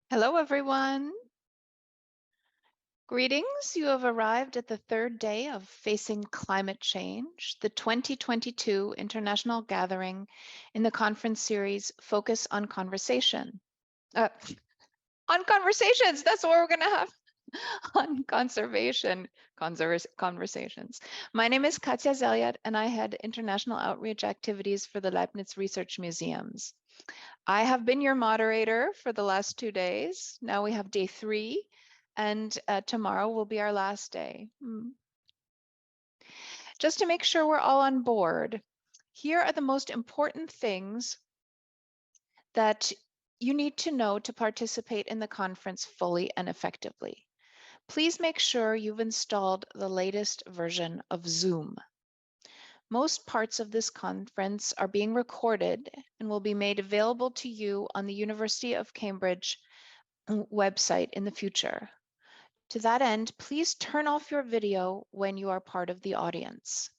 Hello, everyone. Greetings. You have arrived at the third day of Facing Climate Change, the 2022 International Gathering in the conference series Focus on Conversation. On conversations, that's what we're going to have on conversations. My name is Katja Zeliat, and I head international outreach activities for the Leibniz Research Museums. I have been your moderator for the last 2 days. Now we have day 3, and tomorrow will be our last day. Just to make sure we're all on board, here are the most important things that you need to know to participate in the conference fully and effectively. Please make sure you've installed the latest version of Zoom. Most parts of this conference are being recorded and will be made available to you on the University of Cambridge website in the future. To that end, please turn off your video when you are part of the audience.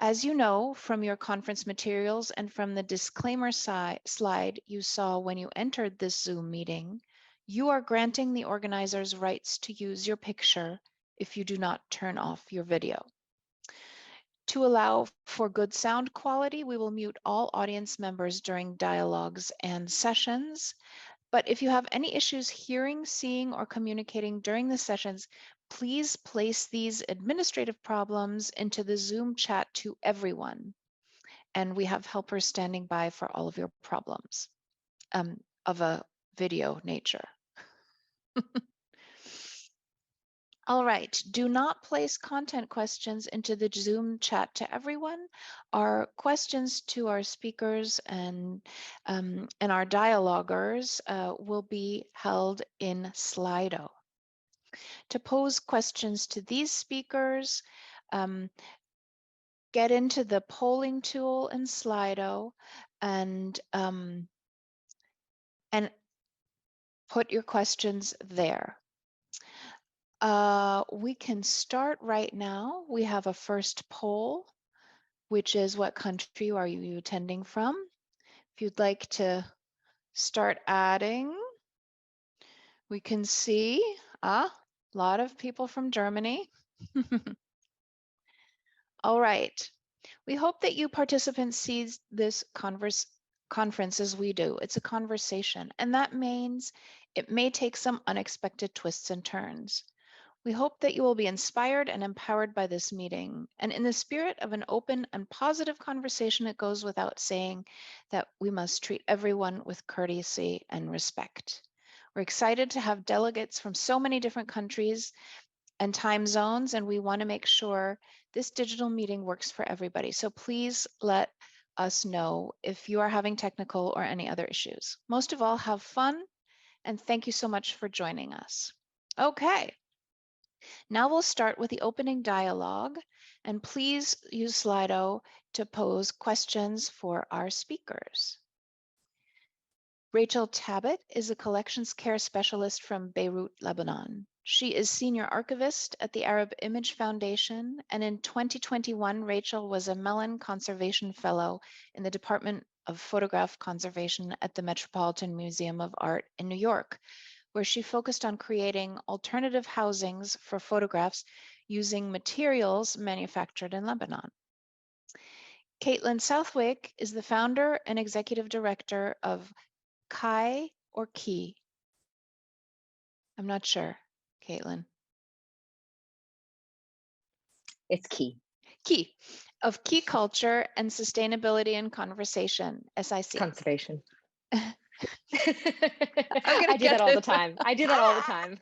As you know from your conference materials and from the disclaimer slide you saw when you entered this Zoom meeting, you are granting the organizers rights to use your picture if you do not turn off your video. To allow for good sound quality, we will mute all audience members during dialogues and sessions. But if you have any issues hearing, seeing, or communicating during the sessions, please place these administrative problems into the Zoom chat to everyone. And we have helpers standing by for all of your problems of a video nature. All right, do not place content questions into the Zoom chat to everyone. Our questions to our speakers and our dialoguers will be held in Slido. To pose questions to these speakers, get into the polling tool in Slido and put your questions there. We can start right now. We have a first poll, which is what country are you attending from? If you'd like to start adding, we can see a lot of people from Germany. All right. We hope that you participants see this conference as we do. It's a conversation, and that means it may take some unexpected twists and turns. We hope that you will be inspired and empowered by this meeting. And in the spirit of an open and positive conversation, it goes without saying that we must treat everyone with courtesy and respect. We're excited to have delegates from so many different countries and time zones, and we want to make sure this digital meeting works for everybody. So please let us know if you are having technical or any other issues. Most of all, have fun, and thank you so much for joining us. Okay. Now we'll start with the opening dialogue, and please use Slido to pose questions for our speakers. Rachel Tabet is a collections care specialist from Beirut, Lebanon. She is senior archivist at the Arab Image Foundation, and in 2021, Rachel was a Mellon Conservation Fellow in the Department of Photograph Conservation at the Metropolitan Museum of Art in New York, where she focused on creating alternative housings for photographs using materials manufactured in Lebanon. Caitlin Southwick is the founder and executive director of Kai or Key. I'm not sure, Caitlin. It's Key. Key, of Key Culture and Sustainability and Conversation, SIC. Conservation. I do that all the time. I do that all the time.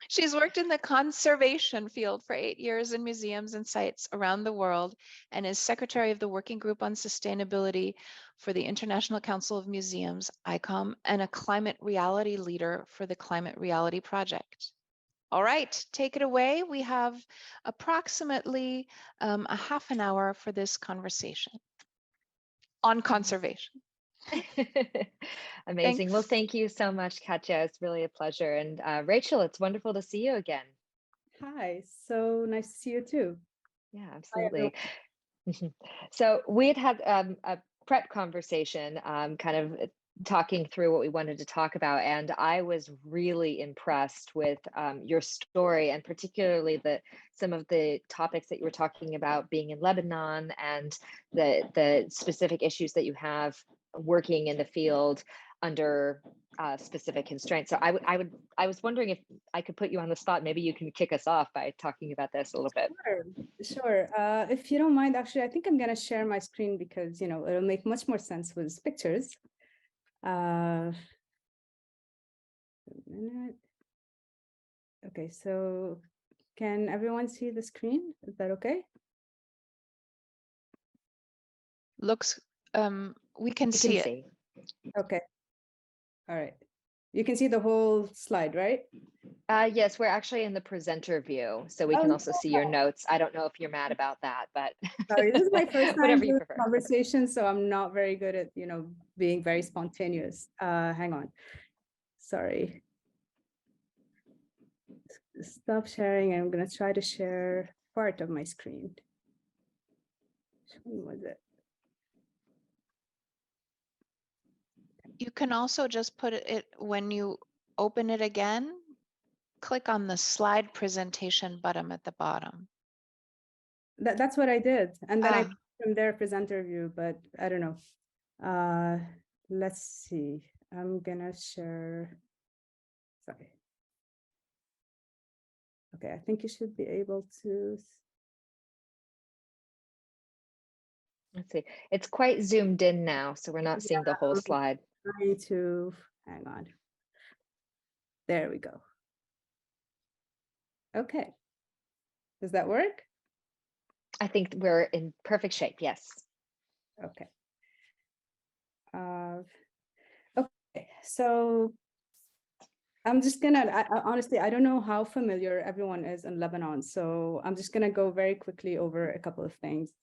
She's worked in the conservation field for 8 years in museums and sites around the world and is secretary of the Working Group on Sustainability for the International Council of Museums, ICOM, and a climate reality leader for the Climate Reality Project. All right, take it away. We have approximately a half an hour for this conversation on conservation. Amazing. Thanks. Well, thank you so much, Katja. It's really a pleasure. And Rachel, it's wonderful to see you again. Hi, so nice to see you too. Yeah, absolutely. So we had a prep conversation kind of talking through what we wanted to talk about, and I was really impressed with your story, and particularly some of the topics that you were talking about being in Lebanon and the specific issues that you have working in the field under specific constraints. So I was wondering if I could put you on the spot. Maybe you can kick us off by talking about this a little bit. Sure. If you don't mind, actually, I think I'm going to share my screen because, it'll make much more sense with pictures. A minute. Okay, so can everyone see the screen? Is that okay? Looks, we can see it. Okay. All right. You can see the whole slide, right? Yes, we're actually in the presenter view, so we can also see your notes. I don't know if you're mad about that, but sorry, this is my first time whatever you doing prefer. Conversation, so I'm not very good at, being very spontaneous. Hang on. Sorry. Stop sharing. I'm going to try to share part of my screen. Which one was it? You can also just put it when you open it again, click on the slide presentation button at the bottom. That's what I did. And then I from their presenter view, but I don't know. Let's see. I'm gonna share. Sorry. Okay, I think you should be able to. Let's see. It's quite zoomed in now, so we're not seeing the whole slide. Trying to hang on. There we go. Okay. Does that work? I think we're in perfect shape. Yes. Okay. Okay. So I'm just gonna. Honestly, I don't know how familiar everyone is in Lebanon, so I'm just gonna go very quickly over a couple of things.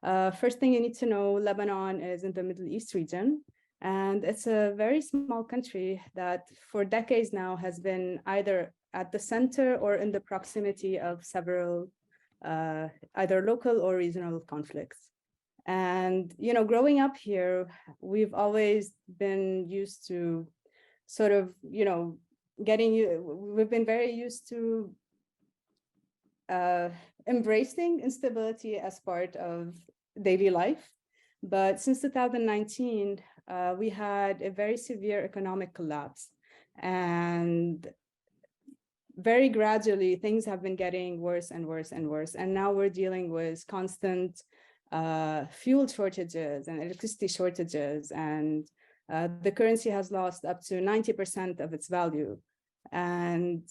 First thing you need to know, Lebanon is in the Middle East region, and it's a very small country that for decades now has been either at the center or in the proximity of several either local or regional conflicts. And, growing up here, we've always been used to sort of, we've been very used to embracing instability as part of daily life. But since 2019, we had a very severe economic collapse. And very gradually, things have been getting worse and worse and worse. And now we're dealing with constant fuel shortages and electricity shortages. And the currency has lost up to 90% of its value. And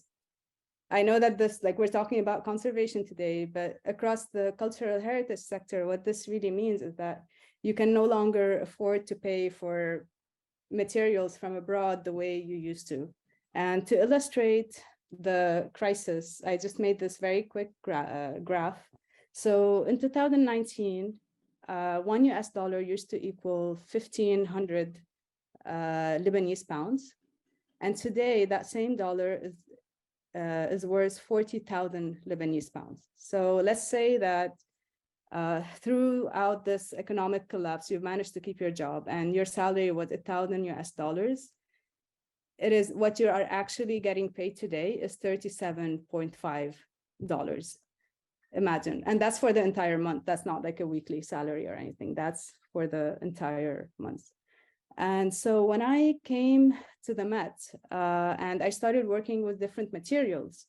I know that this, we're talking about conservation today, but across the cultural heritage sector, what this really means is that you can no longer afford to pay for materials from abroad the way you used to. And to illustrate the crisis, I just made this very quick graph. So in 2019, $1 US used to equal 1,500 Lebanese pounds. And today that same dollar is worth 40,000 Lebanese pounds. So let's say that throughout this economic collapse, you've managed to keep your job and your salary was 1,000 US. It is what you are actually getting paid today is $37.5. Imagine, and that's for the entire month. That's not like a weekly salary or anything. That's for the entire month. And so when I came to the Met and I started working with different materials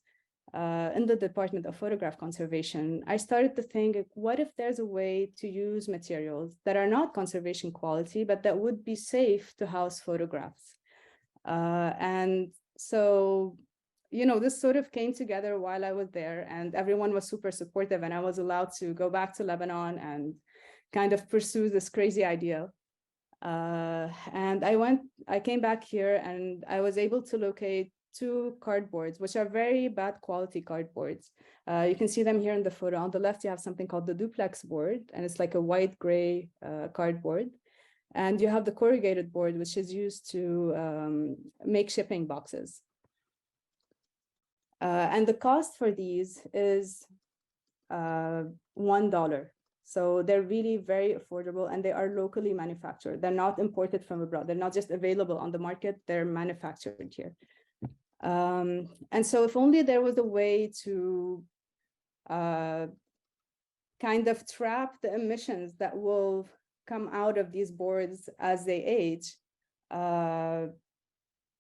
in the Department of Photograph Conservation, I started to think, what if there's a way to use materials that are not conservation quality, but that would be safe to house photographs? And so, this sort of came together while I was there, and everyone was super supportive, and I was allowed to go back to Lebanon and kind of pursue this crazy idea. And I came back here and I was able to locate 2 cardboards, which are very bad quality cardboards. You can see them here in the photo. On the left, you have something called the duplex board, and it's like a white gray cardboard. And you have the corrugated board, which is used to make shipping boxes. And the cost for these is $1. So they're really very affordable, and they are locally manufactured. They're not imported from abroad. They're not just available on the market, they're manufactured here. And so if only there was a way to kind of trap the emissions that will come out of these boards as they age,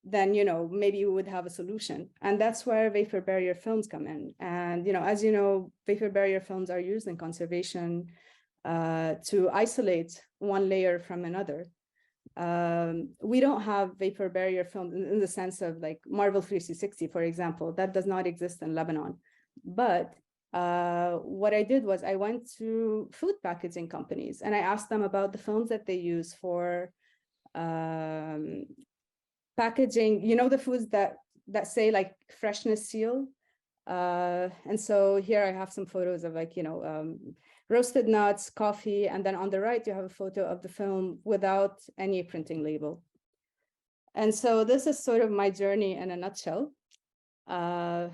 then, maybe we would have a solution. And that's where vapor barrier films come in. And, as you know, vapor barrier films are used in conservation to isolate one layer from another. We don't have vapor barrier film in the sense of like Marvel 360, for example. That does not exist in Lebanon. But what I did was I went to food packaging companies and I asked them about the films that they use for packaging, the foods that say like freshness seal. And so here I have some photos of like, roasted nuts, coffee, and then on the right, you have a photo of the film without any printing label. And so this is sort of my journey in a nutshell. On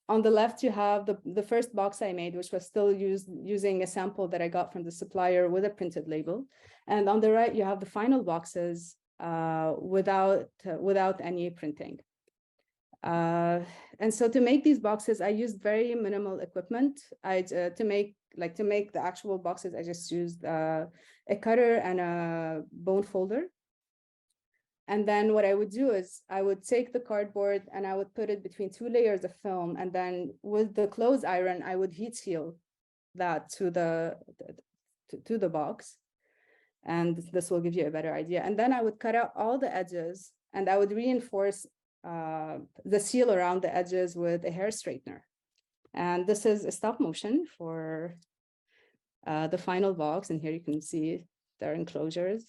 the left, you have the first box I made, which was still using a sample that I got from the supplier with a printed label. And on the right, you have the final boxes without any printing. And so to make these boxes, I used very minimal equipment. To make the actual boxes, I just used a cutter and a bone folder. And then what I would do is I would take the cardboard and I would put it between two layers of film. And then with the clothes iron, I would heat seal that to the box. And this will give you a better idea. And then I would cut out all the edges and I would reinforce the seal around the edges with a hair straightener. And this is a stop motion for the final box. And here you can see their enclosures.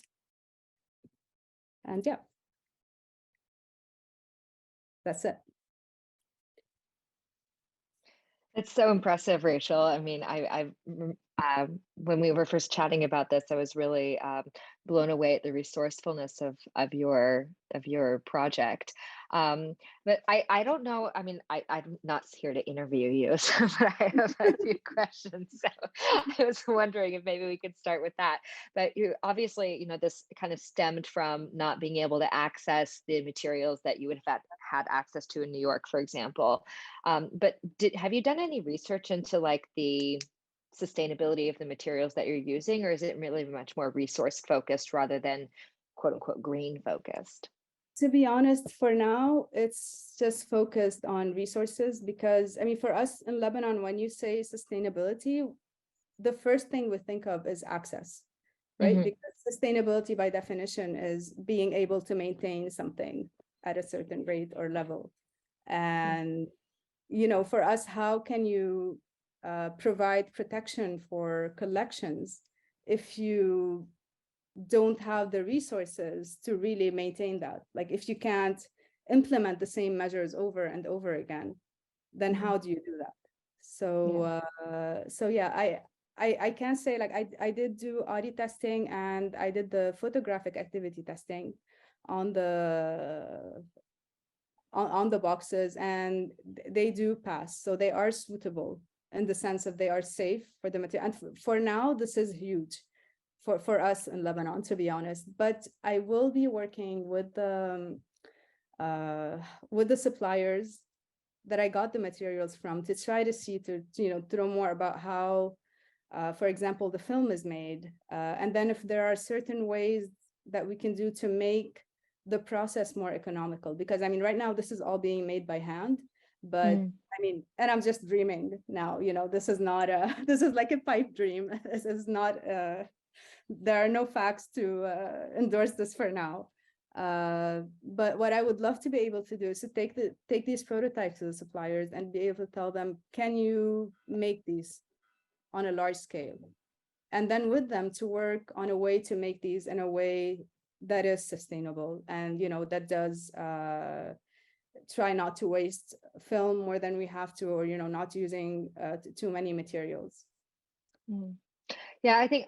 And yeah, that's it. It's so impressive, Rachel. I mean, when we were first chatting about this, I was really blown away at the resourcefulness of your project. But I don't know. I mean, I'm not here to interview you, so, but I have a few questions. So I was wondering if maybe we could start with that. But you obviously, this kind of stemmed from not being able to access the materials that you would have had access to in New York, for example. But have you done any research into like the sustainability of the materials that you're using, or is it really much more resource focused rather than quote unquote green focused? To be honest, for now, it's just focused on resources because, I mean, for us in Lebanon, when you say sustainability, the first thing we think of is access, right? Mm-hmm. Because sustainability by definition is being able to maintain something at a certain rate or level. And, for us, how can you provide protection for collections if you don't have the resources to really maintain that? Like if you can't implement the same measures over and over again, then how do you do that? So I can say like I did do audit testing and I did the photographic activity testing on the boxes, and they do pass. So they are suitable in the sense of they are safe for the material. And for now, this is huge for us in Lebanon, to be honest. But I will be working with the suppliers that I got the materials from to try to see to know more about how, for example, the film is made, and then if there are certain ways that we can do to make the process more economical. Because I mean, right now this is all being made by hand, but I mean, and I'm just dreaming now. This is not this is like a pipe dream. This is not. There are no facts to endorse this for now. But what I would love to be able to do is to take these prototypes to the suppliers and be able to tell them, can you make these on a large scale? And then with them to work on a way to make these in a way that is sustainable and, that does try not to waste film more than we have to, or, not using too many materials. Yeah, I think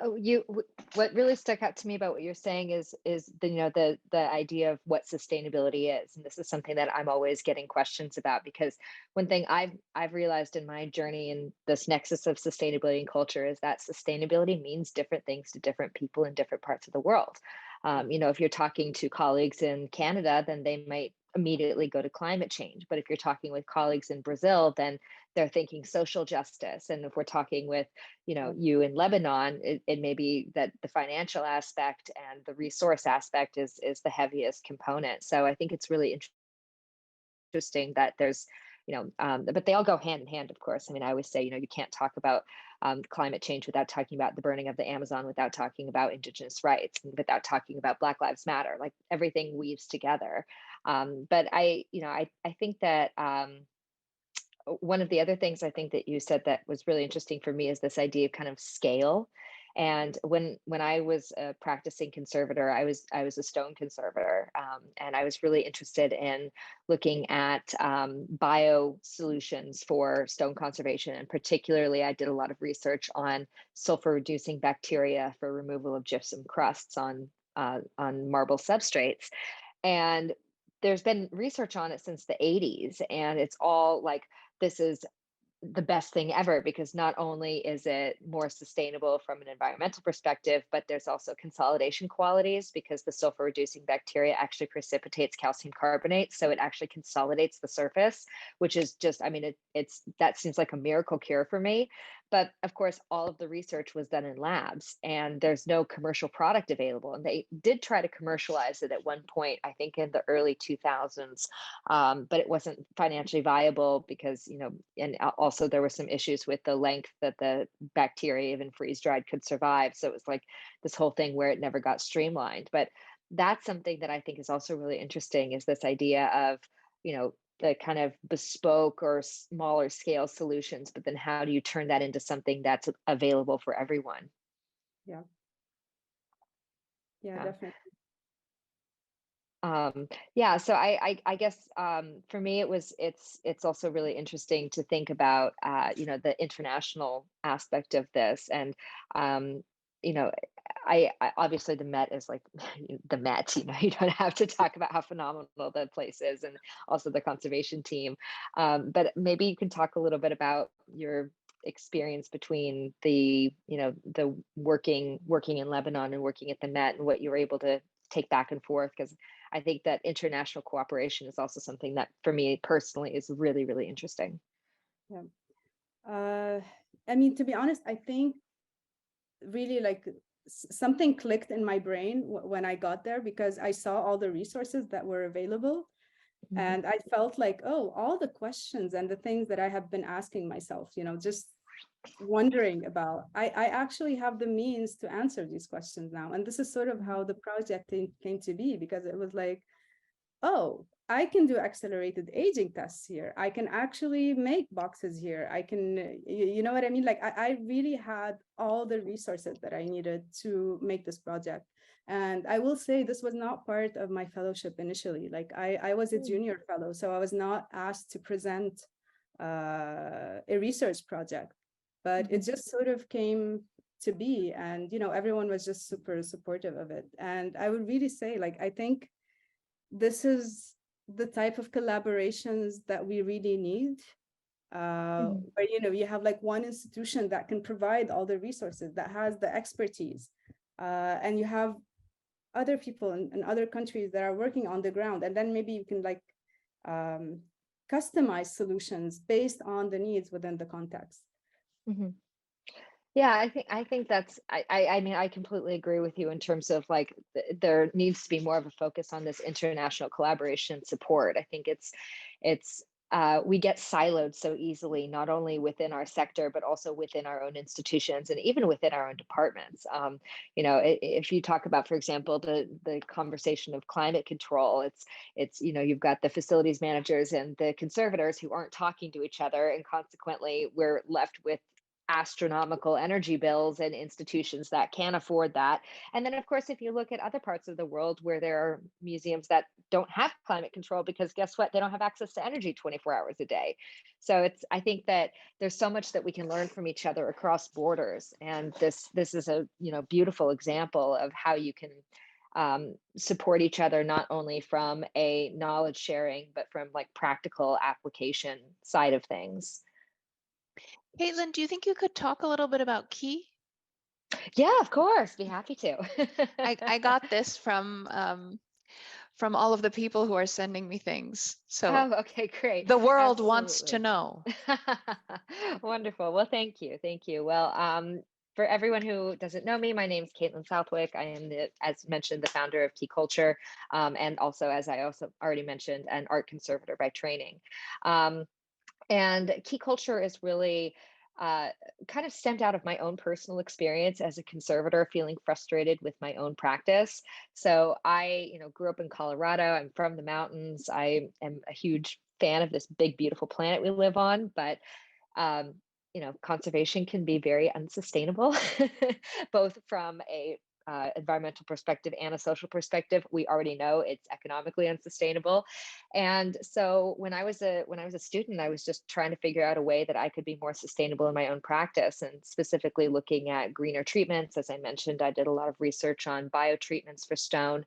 what really stuck out to me about what you're saying is the the idea of what sustainability is, and this is something that I'm always getting questions about, because one thing I've realized in my journey in this nexus of sustainability and culture is that sustainability means different things to different people in different parts of the world. If you're talking to colleagues in Canada, then they might immediately go to climate change, but if you're talking with colleagues in Brazil, then they're thinking social justice, and if we're talking with you in Lebanon, it may be that the financial aspect and the resource aspect is the heaviest component. So I think it's really interesting that there's, but they all go hand in hand, of course. I mean, I always say, you can't talk about climate change without talking about the burning of the Amazon, without talking about Indigenous rights, and without talking about Black Lives Matter. Like, everything weaves together. But I think that one of the other things I think that you said that was really interesting for me is this idea of kind of scale. And when I was a practicing conservator, I was a stone conservator, and I was really interested in looking at bio solutions for stone conservation. And particularly, I did a lot of research on sulfur reducing bacteria for removal of gypsum crusts on marble substrates. And there's been research on it since the 80s, and it's all like, this is the best thing ever, because not only is it more sustainable from an environmental perspective, but there's also consolidation qualities, because the sulfur reducing bacteria actually precipitates calcium carbonate. So it actually consolidates the surface, which is just, I mean, that seems like a miracle cure for me. But of course, all of the research was done in labs, and there's no commercial product available. And they did try to commercialize it at one point, I think in the early 2000s, but it wasn't financially viable because, and also there were some issues with the length that the bacteria, even freeze dried, could survive. So it was like this whole thing where it never got streamlined. But that's something that I think is also really interesting, is this idea of, the kind of bespoke or smaller scale solutions, but then how do you turn that into something that's available for everyone? Yeah. Yeah, Yeah. definitely. Yeah, so I guess for me it's also really interesting to think about the international aspect of this. And you know I obviously the Met is like the Met, you don't have to talk about how phenomenal the place is, and also the conservation team. But maybe you can talk a little bit about your experience between the working in Lebanon and working at the Met, and what you were able to take back and forth, because I think that international cooperation is also something that for me personally is really, really interesting. Yeah. I mean, to be honest, I think really like something clicked in my brain when I got there, because I saw all the resources that were available. Mhm. And I felt like, oh, all the questions and the things that I have been asking myself, just wondering about, I actually have the means to answer these questions now. And this is sort of how the project came to be, because it was like, oh, I can do accelerated aging tests here. I can actually make boxes here. I can, you know what I mean? Like I really had all the resources that I needed to make this project. And I will say this was not part of my fellowship initially. Like I was a junior fellow, so I was not asked to present a research project, but it just sort of came to be. And, everyone was just super supportive of it. And I would really say, like, I think this is the type of collaborations that we really need, where you have like one institution that can provide all the resources, that has the expertise, and you have other people in other countries that are working on the ground, and then maybe you can like customize solutions based on the needs within the context. Mm-hmm. Yeah, I think that's I mean, I completely agree with you in terms of like there needs to be more of a focus on this international collaboration and support. I think it's we get siloed so easily, not only within our sector, but also within our own institutions and even within our own departments. If you talk about, for example, the conversation of climate control, it's you've got the facilities managers and the conservators who aren't talking to each other, and consequently we're left with astronomical energy bills and institutions that can afford that. And then, of course, if you look at other parts of the world where there are museums that don't have climate control, because guess what? They don't have access to energy 24 hours a day. So I think that there's so much that we can learn from each other across borders. And this is a, beautiful example of how you can support each other, not only from a knowledge sharing, but from like practical application side of things. Caitlin, do you think you could talk a little bit about Key? Yeah, of course. Be happy to. I got this from all of the people who are sending me things. So Oh, okay, great. the world wants to know. Wonderful. Well, thank you. Thank you. Well, for everyone who doesn't know me, my name is Caitlin Southwick. I am, as mentioned, the founder of Key Culture, and also, as I also already mentioned, an art conservator by training. And Key Culture is really kind of stemmed out of my own personal experience as a conservator, feeling frustrated with my own practice. So I, grew up in Colorado. I'm from the mountains. I am a huge fan of this big, beautiful planet we live on, but conservation can be very unsustainable, both from a environmental perspective and a social perspective. We already know it's economically unsustainable. And so when I was a student, I was just trying to figure out a way that I could be more sustainable in my own practice, and specifically looking at greener treatments. As I mentioned, I did a lot of research on biotreatments for stone.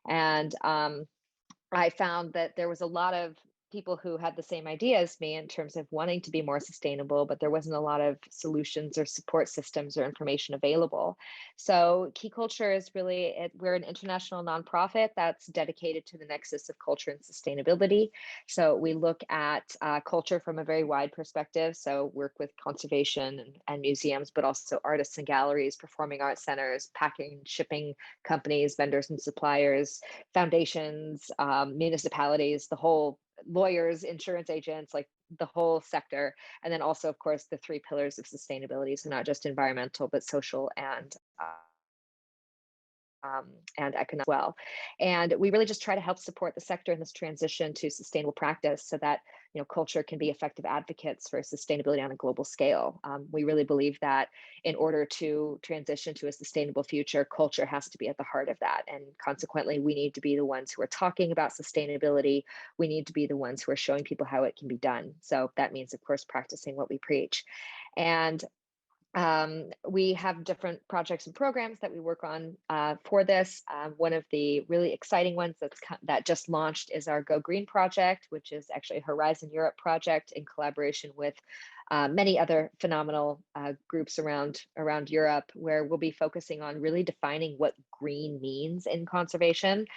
And I found that there was a lot of people who had the same idea as me in terms of wanting to be more sustainable, but there wasn't a lot of solutions or support systems or information available. So Key Culture is really, we're an international nonprofit that's dedicated to the nexus of culture and sustainability. So we look at culture from a very wide perspective. So work with conservation and museums, but also artists and galleries, performing arts centers, packing, shipping companies, vendors and suppliers, foundations, municipalities, the whole, lawyers, insurance agents, like the whole sector. And then also, of course, the three pillars of sustainability. So not just environmental, but social and economic as well. And we really just try to help support the sector in this transition to sustainable practice, so that culture can be effective advocates for sustainability on a global scale. We really believe that in order to transition to a sustainable future, culture has to be at the heart of that. And consequently, we need to be the ones who are talking about sustainability. We need to be the ones who are showing people how it can be done. So that means, of course, practicing what we preach. And we have different projects and programs that we work on for this. One of the really exciting ones that just launched is our Go Green project, which is actually a Horizon Europe project in collaboration with many other phenomenal groups around Europe, where we'll be focusing on really defining what green means in conservation.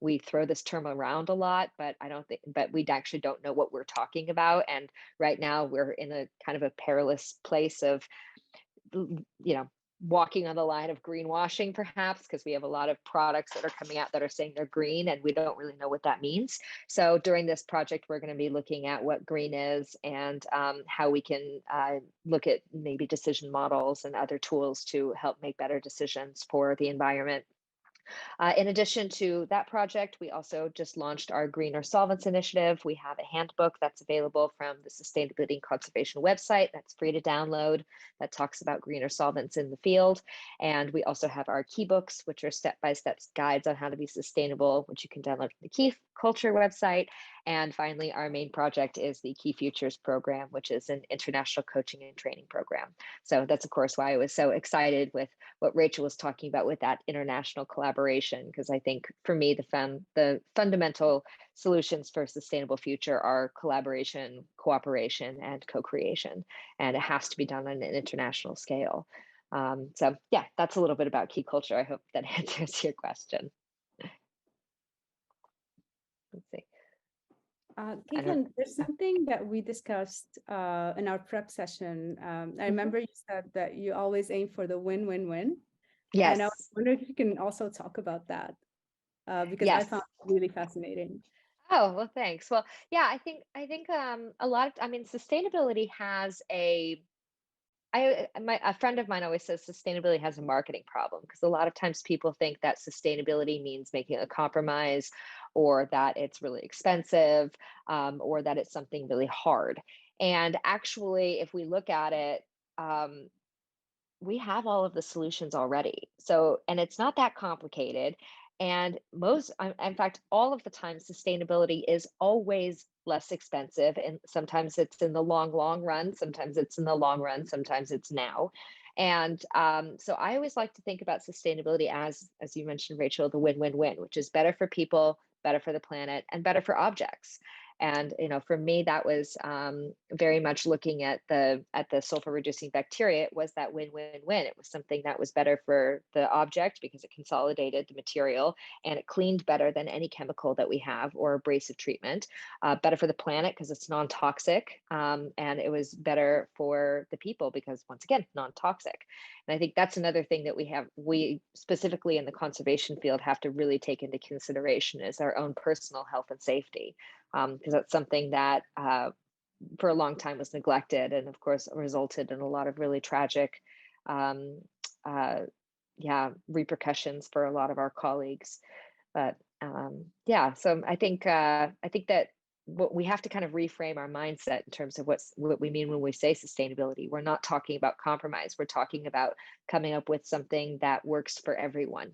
We throw this term around a lot, but we actually don't know what we're talking about. And right now we're in a kind of a perilous place of walking on the line of greenwashing, perhaps, because we have a lot of products that are coming out that are saying they're green, and we don't really know what that means. So during this project, we're going to be looking at what green is, and how we can look at maybe decision models and other tools to help make better decisions for the environment. In addition to that project, we also just launched our Greener Solvents initiative. We have a handbook that's available from the Sustainability and Conservation website that's free to download, that talks about greener solvents in the field. And we also have our key books, which are step-by-step guides on how to be sustainable, which you can download from the Key Culture website. And finally, our main project is the Key Futures program, which is an international coaching and training program. So that's, of course, why I was so excited with what Rachel was talking about with that international collaboration, because I think for me, the fundamental solutions for a sustainable future are collaboration, cooperation, and co-creation. And it has to be done on an international scale. So yeah, that's a little bit about Key Culture. I hope that answers your question. Let's see. Caitlin, there's something that we discussed in our prep session. I remember you said that you always aim for the win-win-win. Yes. And I was wondering if you can also talk about that, because Yes. I found it really fascinating. Oh, well, thanks. Well, yeah, I think a lot of, sustainability has a friend of mine always says sustainability has a marketing problem, because a lot of times people think that sustainability means making a compromise, or that it's really expensive, or that it's something really hard. And actually, if we look at it, we have all of the solutions already. So, and it's not that complicated. And in fact, all of the time, sustainability is always less expensive. And sometimes it's in the long run, sometimes it's in the long run, sometimes it's now. And so I always like to think about sustainability as you mentioned, Rachel, the win-win-win, which is better for people, better for the planet, and better for objects. And for me, that was very much looking at the sulfur reducing bacteria. It was that win-win-win. It was something that was better for the object because it consolidated the material and it cleaned better than any chemical that we have or abrasive treatment. Better for the planet because it's non-toxic, and it was better for the people because, once again, non-toxic. And I think that's another thing that we specifically in the conservation field have to really take into consideration is our own personal health and safety. Because that's something that for a long time was neglected and of course resulted in a lot of really tragic repercussions for a lot of our colleagues. But so I think that what we have to kind of reframe our mindset in terms of what we mean when we say sustainability. We're not talking about compromise. We're talking about coming up with something that works for everyone.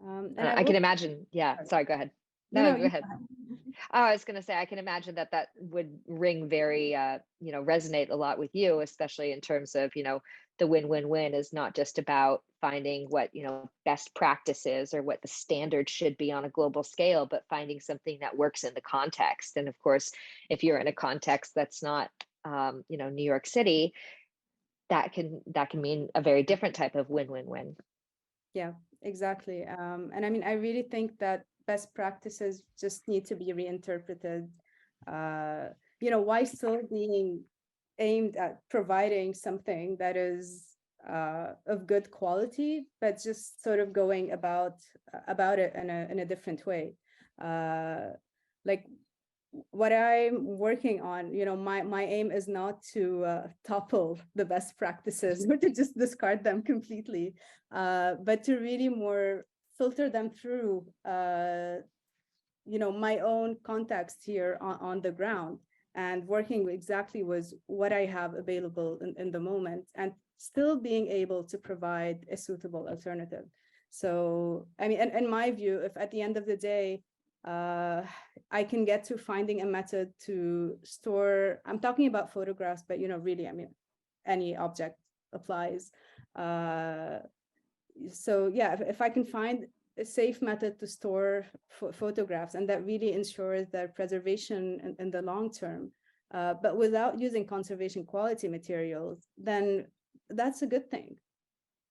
And I can imagine. Yeah. Sorry, go ahead. No, go ahead. Oh, I was going to say, I can imagine that would ring very, resonate a lot with you, especially in terms of, the win-win-win is not just about finding what, best practices or what the standard should be on a global scale, but finding something that works in the context. And of course, if you're in a context that's not, New York City, that can mean a very different type of win-win-win. Yeah, exactly. And I mean, I really think that best practices just need to be reinterpreted. Why still being aimed at providing something that is of good quality, but just sort of going about it in a different way. Like what I'm working on, my aim is not to topple the best practices or to just discard them completely, but to really more filter them through, my own context here on the ground and working exactly with what I have available in the moment and still being able to provide a suitable alternative. So, I mean, in my view, if at the end of the day, I can get to finding a method to store, I'm talking about photographs, but, really, I mean, any object applies. So yeah, if I can find a safe method to store photographs and that really ensures their preservation in the long term, but without using conservation quality materials, then that's a good thing.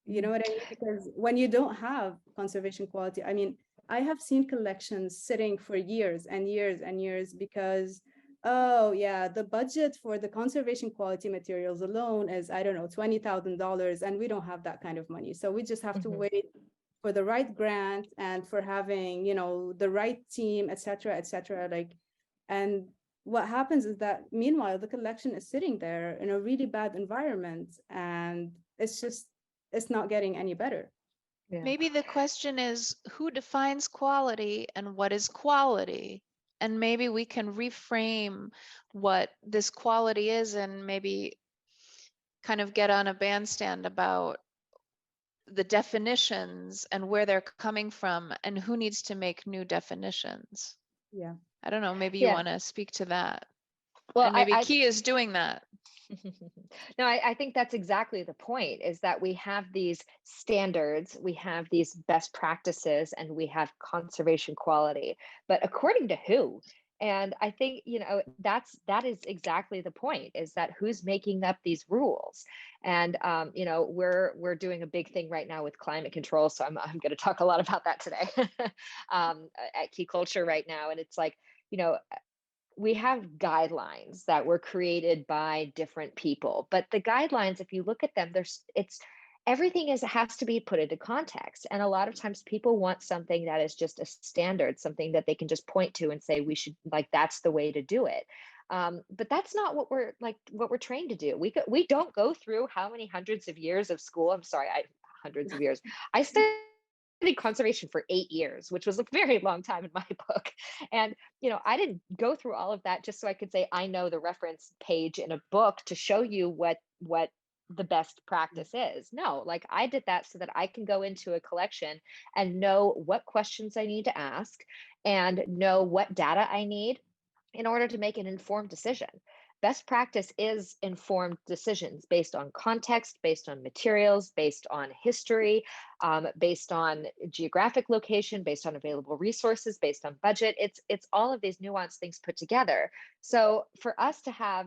You know what I mean? Because when you don't have conservation quality, I mean, I have seen collections sitting for years and years and years because, oh yeah, the budget for the conservation quality materials alone is, I don't know, $20,000, and we don't have that kind of money. So we just have to wait for the right grant and for having, the right team, et cetera, and what happens is that meanwhile, the collection is sitting there in a really bad environment and it's not getting any better. Yeah. Maybe the question is, who defines quality and what is quality? And maybe we can reframe what this quality is and maybe kind of get on a bandstand about the definitions and where they're coming from and who needs to make new definitions. Yeah. I don't know, maybe you want to speak to that. Well, and maybe Key is doing that. No, I think that's exactly the point, is that we have these standards, we have these best practices, and we have conservation quality, but according to who? And I think, that is exactly the point, is that who's making up these rules? And, we're doing a big thing right now with climate control. So I'm going to talk a lot about that today at Key Culture right now. And it's like, we have guidelines that were created by different people, but the guidelines, if you look at them, everything has to be put into context. And a lot of times people want something that is just a standard, something that they can just point to and say, we should, like, that's the way to do it. But that's not what we're trained to do. We don't go through how many hundreds of years of school. I'm sorry, hundreds of years. I studied conservation for 8 years, which was a very long time in my book. And, I didn't go through all of that just so I could say, I know the reference page in a book to show you what the best practice is. No, like I did that so that I can go into a collection and know what questions I need to ask and know what data I need in order to make an informed decision. Best practice is informed decisions based on context, based on materials, based on history, based on geographic location, based on available resources, based on budget. It's all of these nuanced things put together. So for us to have,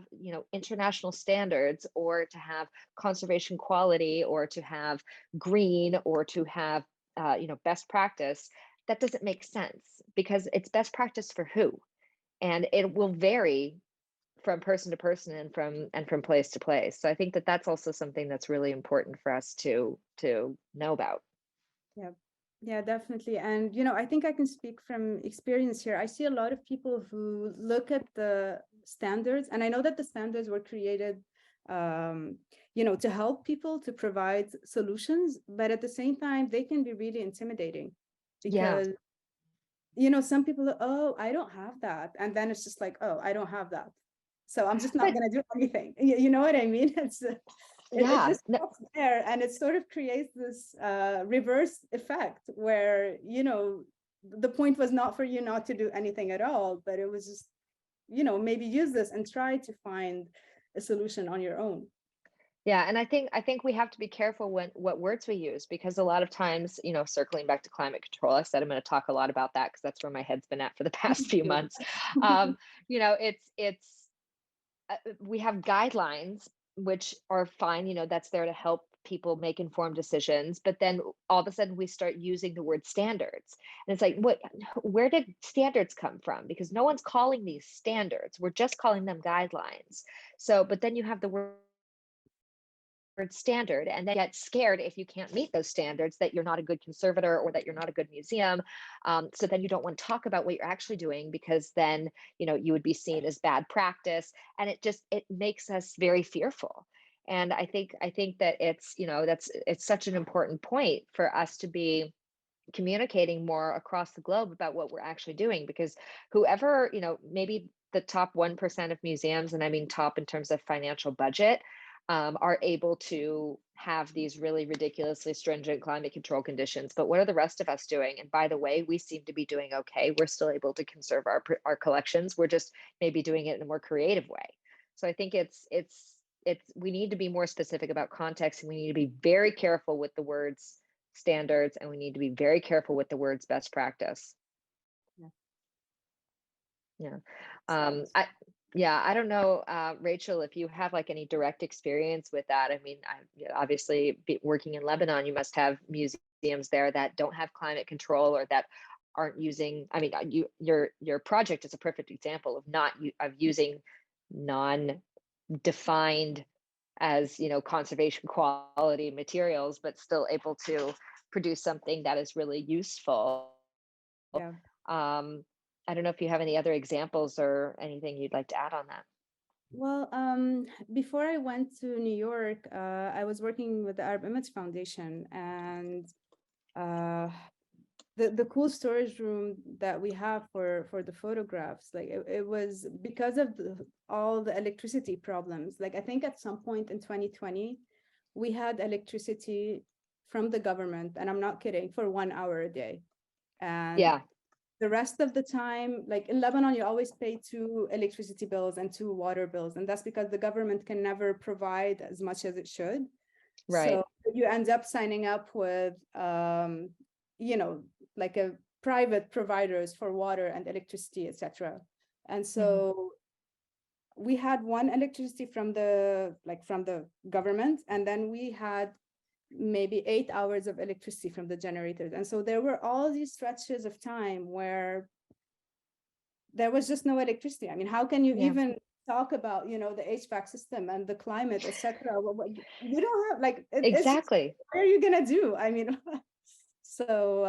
international standards, or to have conservation quality, or to have green, or to have best practice, that doesn't make sense, because it's best practice for who? And it will vary from person to person and from place to place. So I think that that's also something that's really important for us to know about. Yeah, yeah, definitely. And, I think I can speak from experience here. I see a lot of people who look at the standards, and I know that the standards were created, to help people to provide solutions, but at the same time, they can be really intimidating Yeah. because, some people, oh, I don't have that. And then it's just like, oh, I don't have that. So I'm just not But going to do anything. You know what I mean? It yeah, just stops there, and it sort of creates this reverse effect where, the point was not for you not to do anything at all, but it was just, maybe use this and try to find a solution on your own. yeah, and I think we have to be careful what words we use, because a lot of times, circling back to climate control, I said I'm going to talk a lot about that because that's where my head's been at for the past few months. It's we have guidelines, which are fine, that's there to help people make informed decisions, but then all of a sudden we start using the word standards, and it's like, where did standards come from? Because no one's calling these standards, we're just calling them guidelines. So but then you have the word standard, and then get scared if you can't meet those standards, that you're not a good conservator or that you're not a good museum. So then you don't want to talk about what you're actually doing, because then you would be seen as bad practice, and it makes us very fearful. And I think that it's such an important point for us to be communicating more across the globe about what we're actually doing, because whoever, maybe the top 1% of museums, and I mean top in terms of financial budget, are able to have these really ridiculously stringent climate control conditions. But what are the rest of us doing? And by the way, we seem to be doing okay. We're still able to conserve our collections. We're just maybe doing it in a more creative way. So I think it's we need to be more specific about context, and we need to be very careful with the words standards, and we need to be very careful with the words best practice. Yeah. I don't know, Rachel, if you have like any direct experience with that. I mean, obviously working in Lebanon, you must have museums there that don't have climate control, or that aren't using, I mean, your project is a perfect example of using non-defined as, conservation quality materials, but still able to produce something that is really useful. Yeah. I don't know if you have any other examples or anything you'd like to add on that. Well, before I went to New York, I was working with the Arab Image Foundation, and the cool storage room that we have for the photographs, like it was because of all the electricity problems. Like I think at some point in 2020, we had electricity from the government, and I'm not kidding, for 1 hour a day. And Yeah. the rest of the time, like in Lebanon, you always pay 2 electricity bills and 2 water bills. And that's because the government can never provide as much as it should. Right. So you end up signing up with, like a private providers for water and electricity, etc. And so we had one electricity from the government, and then we had maybe 8 hours of electricity from the generators. And so there were all these stretches of time where there was just no electricity. I mean, how can you even talk about, the HVAC system and the climate, etc.? You don't have exactly. What are you gonna do? I mean, so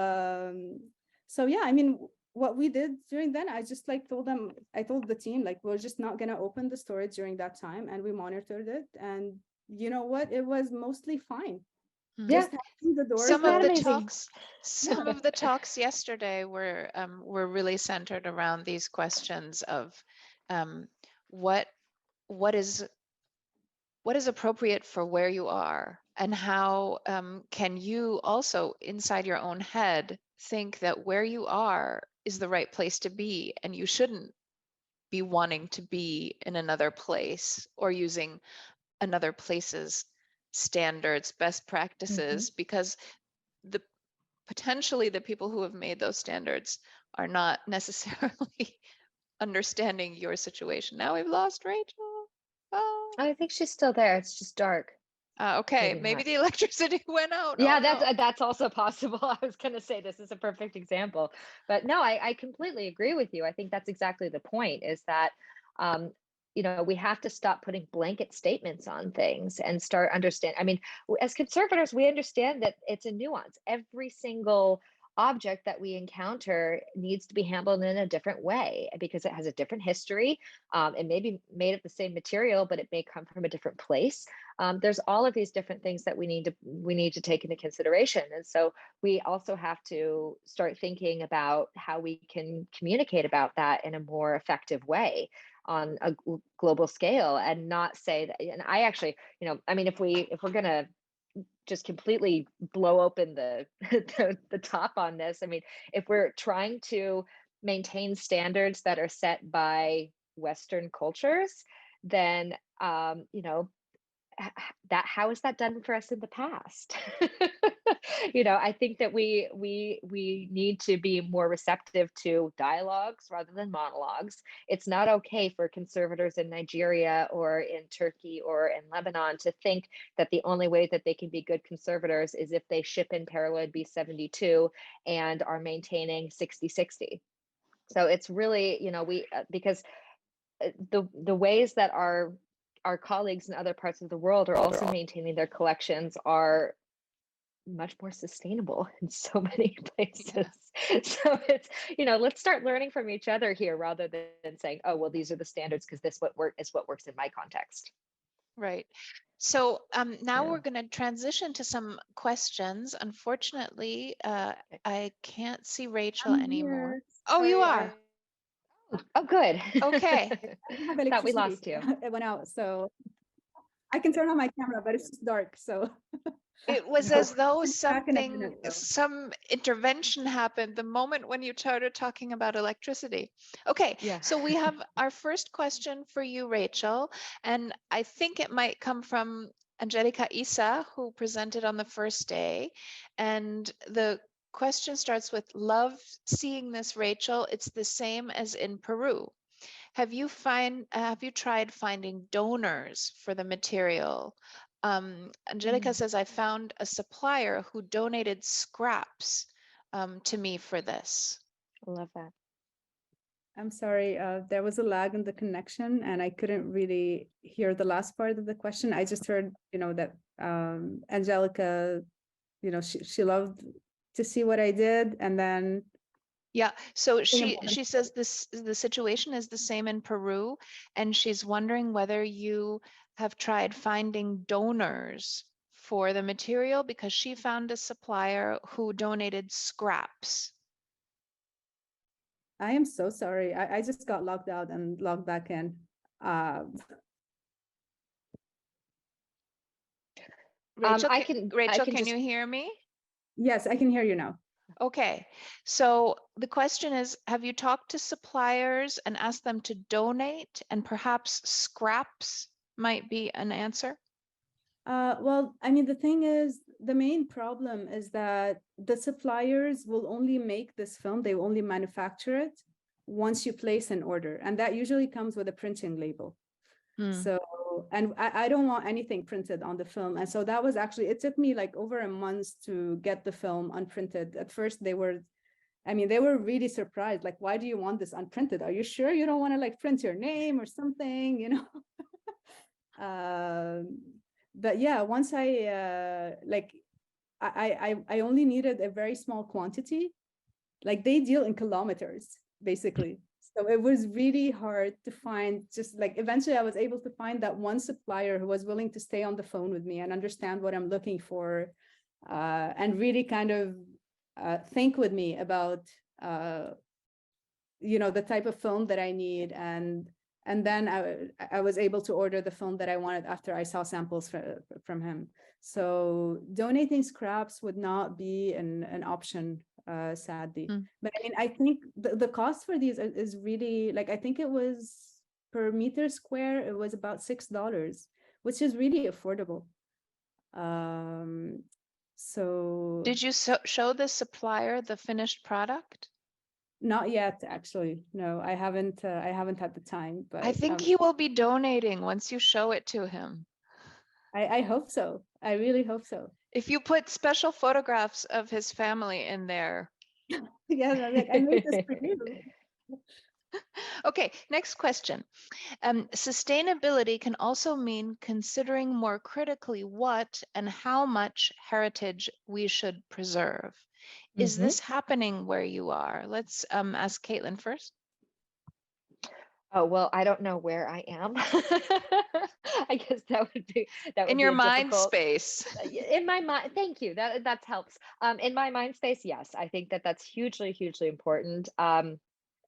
yeah, I mean, what we did during then, I just I told the team, like, we're just not gonna open the storage during that time, and we monitored it, and you know what? It was mostly fine. Yeah. Just passing the doors. Some of that the amazing? talks, some of the talks yesterday were really centered around these questions of um, what what is appropriate for where you are, and how can you also inside your own head think that where you are is the right place to be, and you shouldn't be wanting to be in another place or using another place's standards, best practices, because the potentially the people who have made those standards are not necessarily understanding your situation. Now we've lost Rachel. Oh. I think she's still there. It's just dark. Okay, Maybe maybe not. the electricity went out. Yeah, Oh, no. that's also possible. I was going to say this is a perfect example, but no, I completely agree with you. I think that's exactly the point, is that um, we have to stop putting blanket statements on things and start understand. I mean, as conservators, we understand that it's a nuance. Every single object that we encounter needs to be handled in a different way because it has a different history. It may be made of the same material, but it may come from a different place. There's all of these different things that we need to take into consideration, and so we also have to start thinking about how we can communicate about that in a more effective way on a global scale, and not say that. And I actually, I mean, if we're gonna just completely blow open the the top on this, I mean, if we're trying to maintain standards that are set by Western cultures, then that how is that done for us in the past? I think that we need to be more receptive to dialogues rather than monologues. It's not okay for conservators in Nigeria or in Turkey or in Lebanon to think that the only way that they can be good conservators is if they ship in paraloid B72 and are maintaining 60-60. So it's really, we because the ways that our colleagues in other parts of the world are also maintaining their collections are much more sustainable in so many places. Yeah. So it's, let's start learning from each other here rather than saying, oh, well, these are the standards because this is what works in my context. Right. So now Yeah. we're going to transition to some questions. Unfortunately, I can't see Rachel anymore. Here. Oh, you Sorry, are. Oh, good. Okay. I don't have Thought we electricity. lost you. It went out, so I can turn on my camera, but it's just dark. So It was So, as though it's back in a minute, though. some intervention happened the moment when you started talking about electricity. Okay, Yeah. so we have our first question for you, Rachel, and I think it might come from Angelica Isa, who presented on the first day. And the question starts with, love seeing this, Rachel. It's the same as in Peru. Have you tried finding donors for the material? Angelica says, I found a supplier who donated scraps to me for this. I love that. I'm sorry, there was a lag in the connection and I couldn't really hear the last part of the question. I just heard, that Angelica, she loved to see what I did, and then yeah, so Something she says the situation is the same in Peru, and she's wondering whether you have tried finding donors for the material because she found a supplier who donated scraps. I am so sorry. I just got logged out and logged back in. Rachel, I can just, you hear me? Yes, I can hear you now. Okay, so the question is, have you talked to suppliers and asked them to donate, and perhaps scraps might be an answer? Well, I mean, the thing is, the main problem is that the suppliers will only make this film, they will only manufacture it once you place an order. And that usually comes with a printing label. So, and I don't want anything printed on the film. And so that was actually, it took me like over a month to get the film unprinted. At first they were really surprised. Like, why do you want this unprinted? Are you sure you don't want to like print your name or something, But yeah, once I only needed a very small quantity. Like, they deal in kilometers, basically. So it was really hard to find. Just like, eventually I was able to find that one supplier who was willing to stay on the phone with me and understand what I'm looking for. and really kind of think with me about the type of film that I need, and then I was able to order the film that I wanted after I saw samples from him. So donating scraps would not be an option, sadly. But I mean, I think the cost for these is really, like, I think it was per meter square, it was about $6, which is really affordable. So did you show the supplier the finished product? not yet, actually. No, I haven't had the time, but I think he will be donating once you show it to him. I hope so. I really hope so. If you put special photographs of his family in there. Yeah, like, I made this for you. Okay, next question. Sustainability can also mean considering more critically what and how much heritage we should preserve. Is this happening where you are? Let's ask Caitlin first. Oh, well, I don't know where I am. I guess that would be in your mind space. In my mind, thank you. That helps. In my mind space, yes, I think that's hugely, hugely important.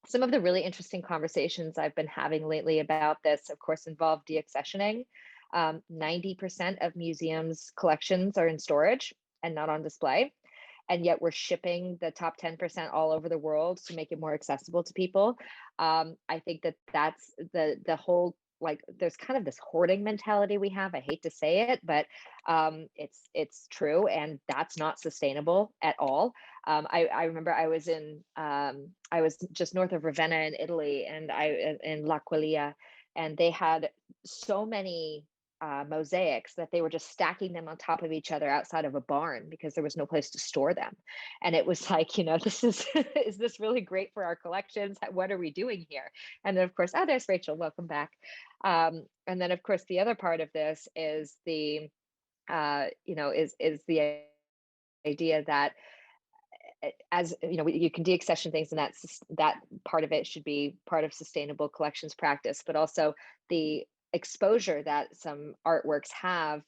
Some of the really interesting conversations I've been having lately about this, of course, involve deaccessioning. 90% of museums' collections are in storage and not on display. And yet we're shipping the top 10% all over the world to make it more accessible to people. I think that's the whole, like, there's kind of this hoarding mentality we have. I hate to say it, but it's true, and that's not sustainable at all. I remember I was just north of Ravenna in Italy, and in L'Aquila, and they had so many mosaics that they were just stacking them on top of each other outside of a barn because there was no place to store them. And it was like, this is this really great for our collections? What are we doing here? And then, of course, there's Rachel, welcome back. And then, of course, the other part of this is the is the idea that, as you can deaccession things, and that part of it should be part of sustainable collections practice, but also the exposure that some artworks have,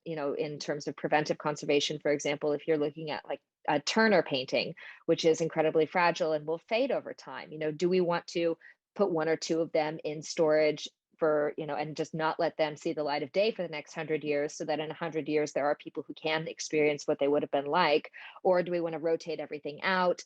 in terms of preventive conservation. For example, if you're looking at like a Turner painting, which is incredibly fragile and will fade over time, do we want to put one or two of them in storage for, and just not let them see the light of day for the next 100 years, so that in 100 years there are people who can experience what they would have been like? Or do we want to rotate everything out?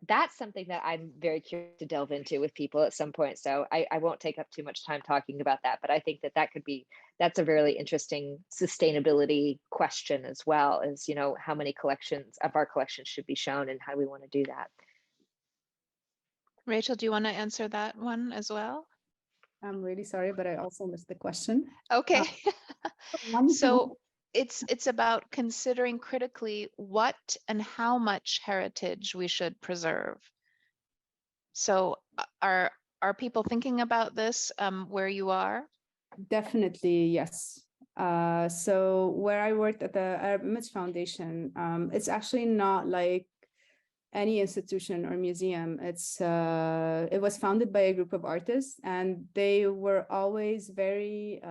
That's something that I'm very curious to delve into with people at some point. So I won't take up too much time talking about that, but I think that's a really interesting sustainability question as well, as, how many collections of our collections should be shown and how do we want to do that? Rachel, do you want to answer that one as well? I'm really sorry, but I also missed the question. Okay. So it's about considering critically what and how much heritage we should preserve. So are people thinking about this where you are? Definitely, yes. So where I worked at the Arab Image Foundation, it's actually not like any institution or museum. It was founded by a group of artists, and they were always very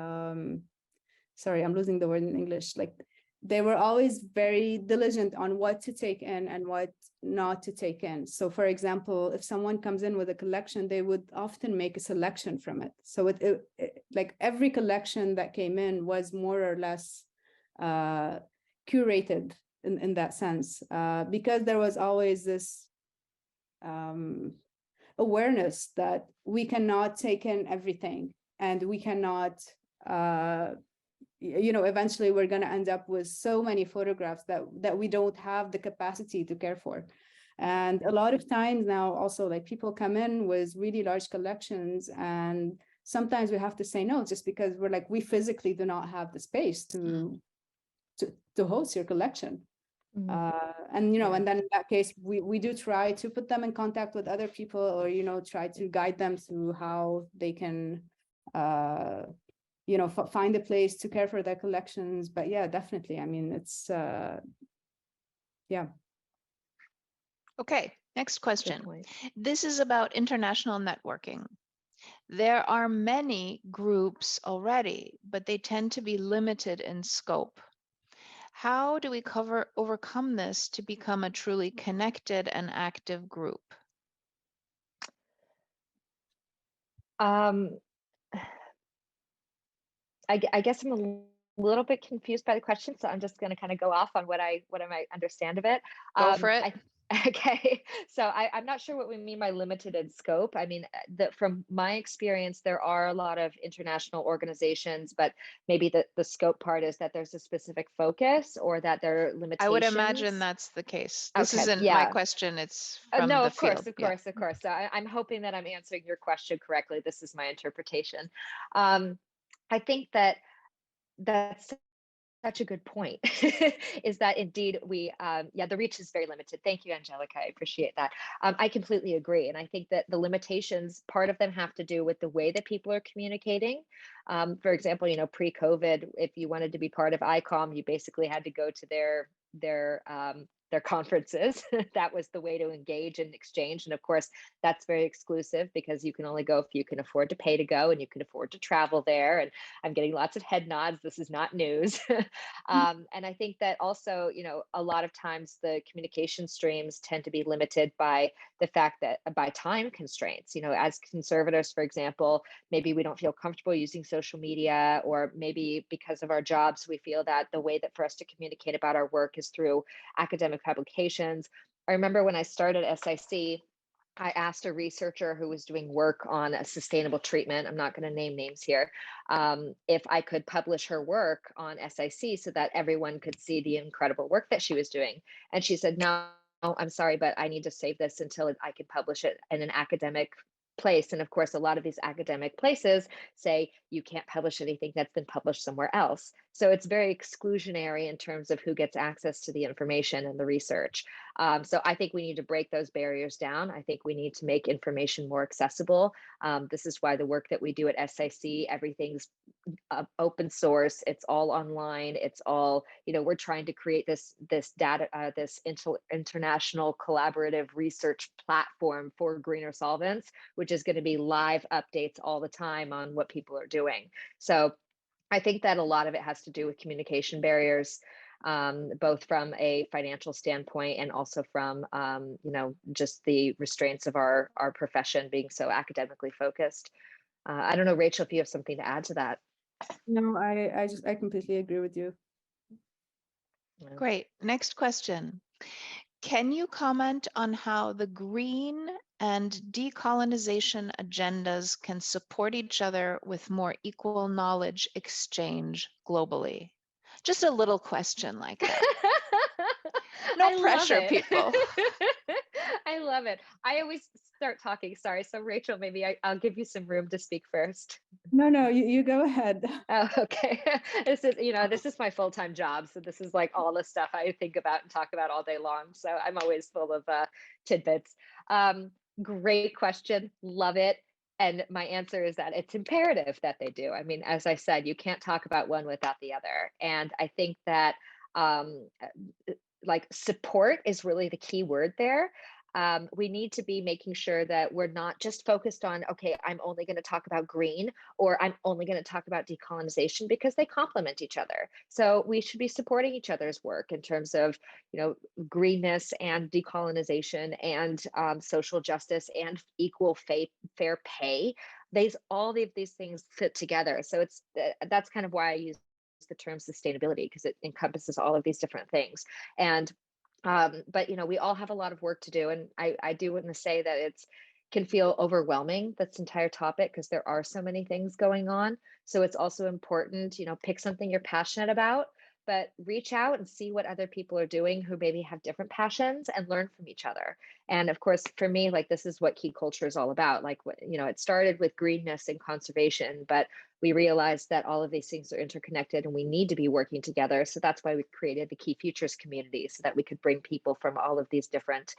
sorry, I'm losing the word in English. Like, they were always very diligent on what to take in and what not to take in. So, for example, if someone comes in with a collection, they would often make a selection from it. So it like every collection that came in was more or less curated in that sense, because there was always this awareness that we cannot take in everything, and we cannot eventually we're going to end up with so many photographs that we don't have the capacity to care for. And a lot of times now also, like, people come in with really large collections, and sometimes we have to say no, just because we physically do not have the space to host your collection. And and then in that case we do try to put them in contact with other people, or try to guide them through how they can find a place to care for their collections. But yeah, definitely, I mean, it's yeah. Okay, next question. This is about international networking. There are many groups already, but they tend to be limited in scope. How do we overcome this to become a truly connected and active group? I guess I'm a little bit confused by the question, so I'm just going to kind of go off on what I might understand of it. Go for it. Okay, so I'm not sure what we mean by limited in scope. I mean, from my experience, there are a lot of international organizations, but maybe the scope part is that there's a specific focus or that there are limitations. I would imagine that's the case. This Okay, isn't my yeah. question, it's from No, the of course, field. of course, of course. So I'm hoping that I'm answering your question correctly. This is my interpretation. I think that that's such a good point. Is that indeed we, yeah, the reach is very limited. Thank you, Angelica. I appreciate that. I completely agree. And I think that the limitations, part of them have to do with the way that people are communicating. For example, you know, pre-COVID, if you wanted to be part of ICOM, you basically had to go to their conferences. That was the way to engage and exchange. And of course, that's very exclusive because you can only go if you can afford to pay to go and you can afford to travel there. And I'm getting lots of head nods. This is not news. And I think that also, you know, a lot of times the communication streams tend to be limited by the fact that by time constraints, you know, as conservators, for example, maybe we don't feel comfortable using social media, or maybe because of our jobs, we feel that the way that for us to communicate about our work is through academic publications. I remember when I started SIC, I asked a researcher who was doing work on a sustainable treatment, I'm not going to name names here, if I could publish her work on SIC so that everyone could see the incredible work that she was doing. And she said, no, I'm sorry, but I need to save this until I can publish it in an academic place. And of course, a lot of these academic places say you can't publish anything that's been published somewhere else. So it's very exclusionary in terms of who gets access to the information and the research. So I think we need to break those barriers down. I think we need to make information more accessible. This is why the work that we do at SIC, everything's open source, it's all online, it's all, you know, we're trying to create this data, this international collaborative research platform for greener solvents, which is going to be live updates all the time on what people are doing. So I think that a lot of it has to do with communication barriers, both from a financial standpoint and also from, you know, just the restraints of our profession being so academically focused. I don't know, Rachel, if you have something to add to that. No, I completely agree with you. Great. Next question. Can you comment on how the green and decolonization agendas can support each other with more equal knowledge exchange globally? Just a little question like that. No pressure, people. I love it. I always start talking. Sorry. So Rachel, maybe I'll give you some room to speak first. No, you go ahead. Oh, okay. This is, you know, this is my full-time job. So this is like all the stuff I think about and talk about all day long. So I'm always full of tidbits. Great question. Love it. And my answer is that it's imperative that they do. I mean, as I said, you can't talk about one without the other. And I think that like support is really the key word there. We need to be making sure that we're not just focused on, okay, I'm only going to talk about green, or I'm only going to talk about decolonization, because they complement each other. So we should be supporting each other's work in terms of, you know, greenness and decolonization and social justice and equal fair pay. All of these things fit together. So that's kind of why I use the term sustainability, because it encompasses all of these different things. And but you know, we all have a lot of work to do, and I do want to say that it's can feel overwhelming, this entire topic, because there are so many things going on. So it's also important, you know, pick something you're passionate about, but reach out and see what other people are doing who maybe have different passions, and learn from each other. And of course, for me, like, this is what key culture is all about. Like, you know, it started with greenness and conservation, but we realized that all of these things are interconnected and we need to be working together. So that's why we created the Key Futures community, so that we could bring people from all of these different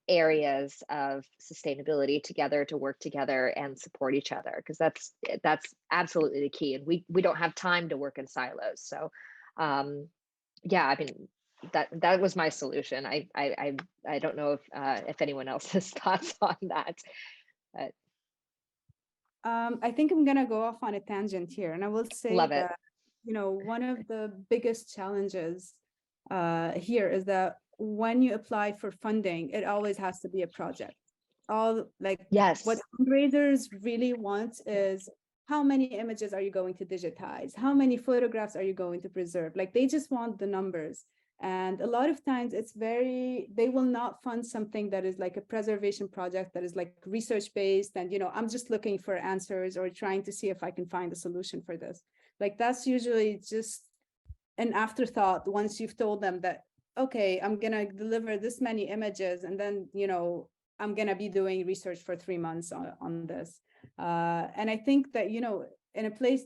areas of sustainability together to work together and support each other, because that's absolutely the key. And we don't have time to work in silos. So yeah, I mean, that was my solution. I don't know if anyone else has thoughts on that. I think I'm gonna go off on a tangent here, and I will say Love it. that one of the biggest challenges here is that when you apply for funding, it always has to be a project. What Yes. fundraisers really want is, how many images are you going to digitize? How many photographs are you going to preserve? Like, they just want the numbers. And a lot of times they will not fund something that is like a preservation project that is like research based. And, I'm just looking for answers or trying to see if I can find a solution for this. Like, that's usually just an afterthought once you've told them that, okay, I'm going to deliver this many images, and then, I'm going to be doing research for 3 months on this. And I think that, in a place,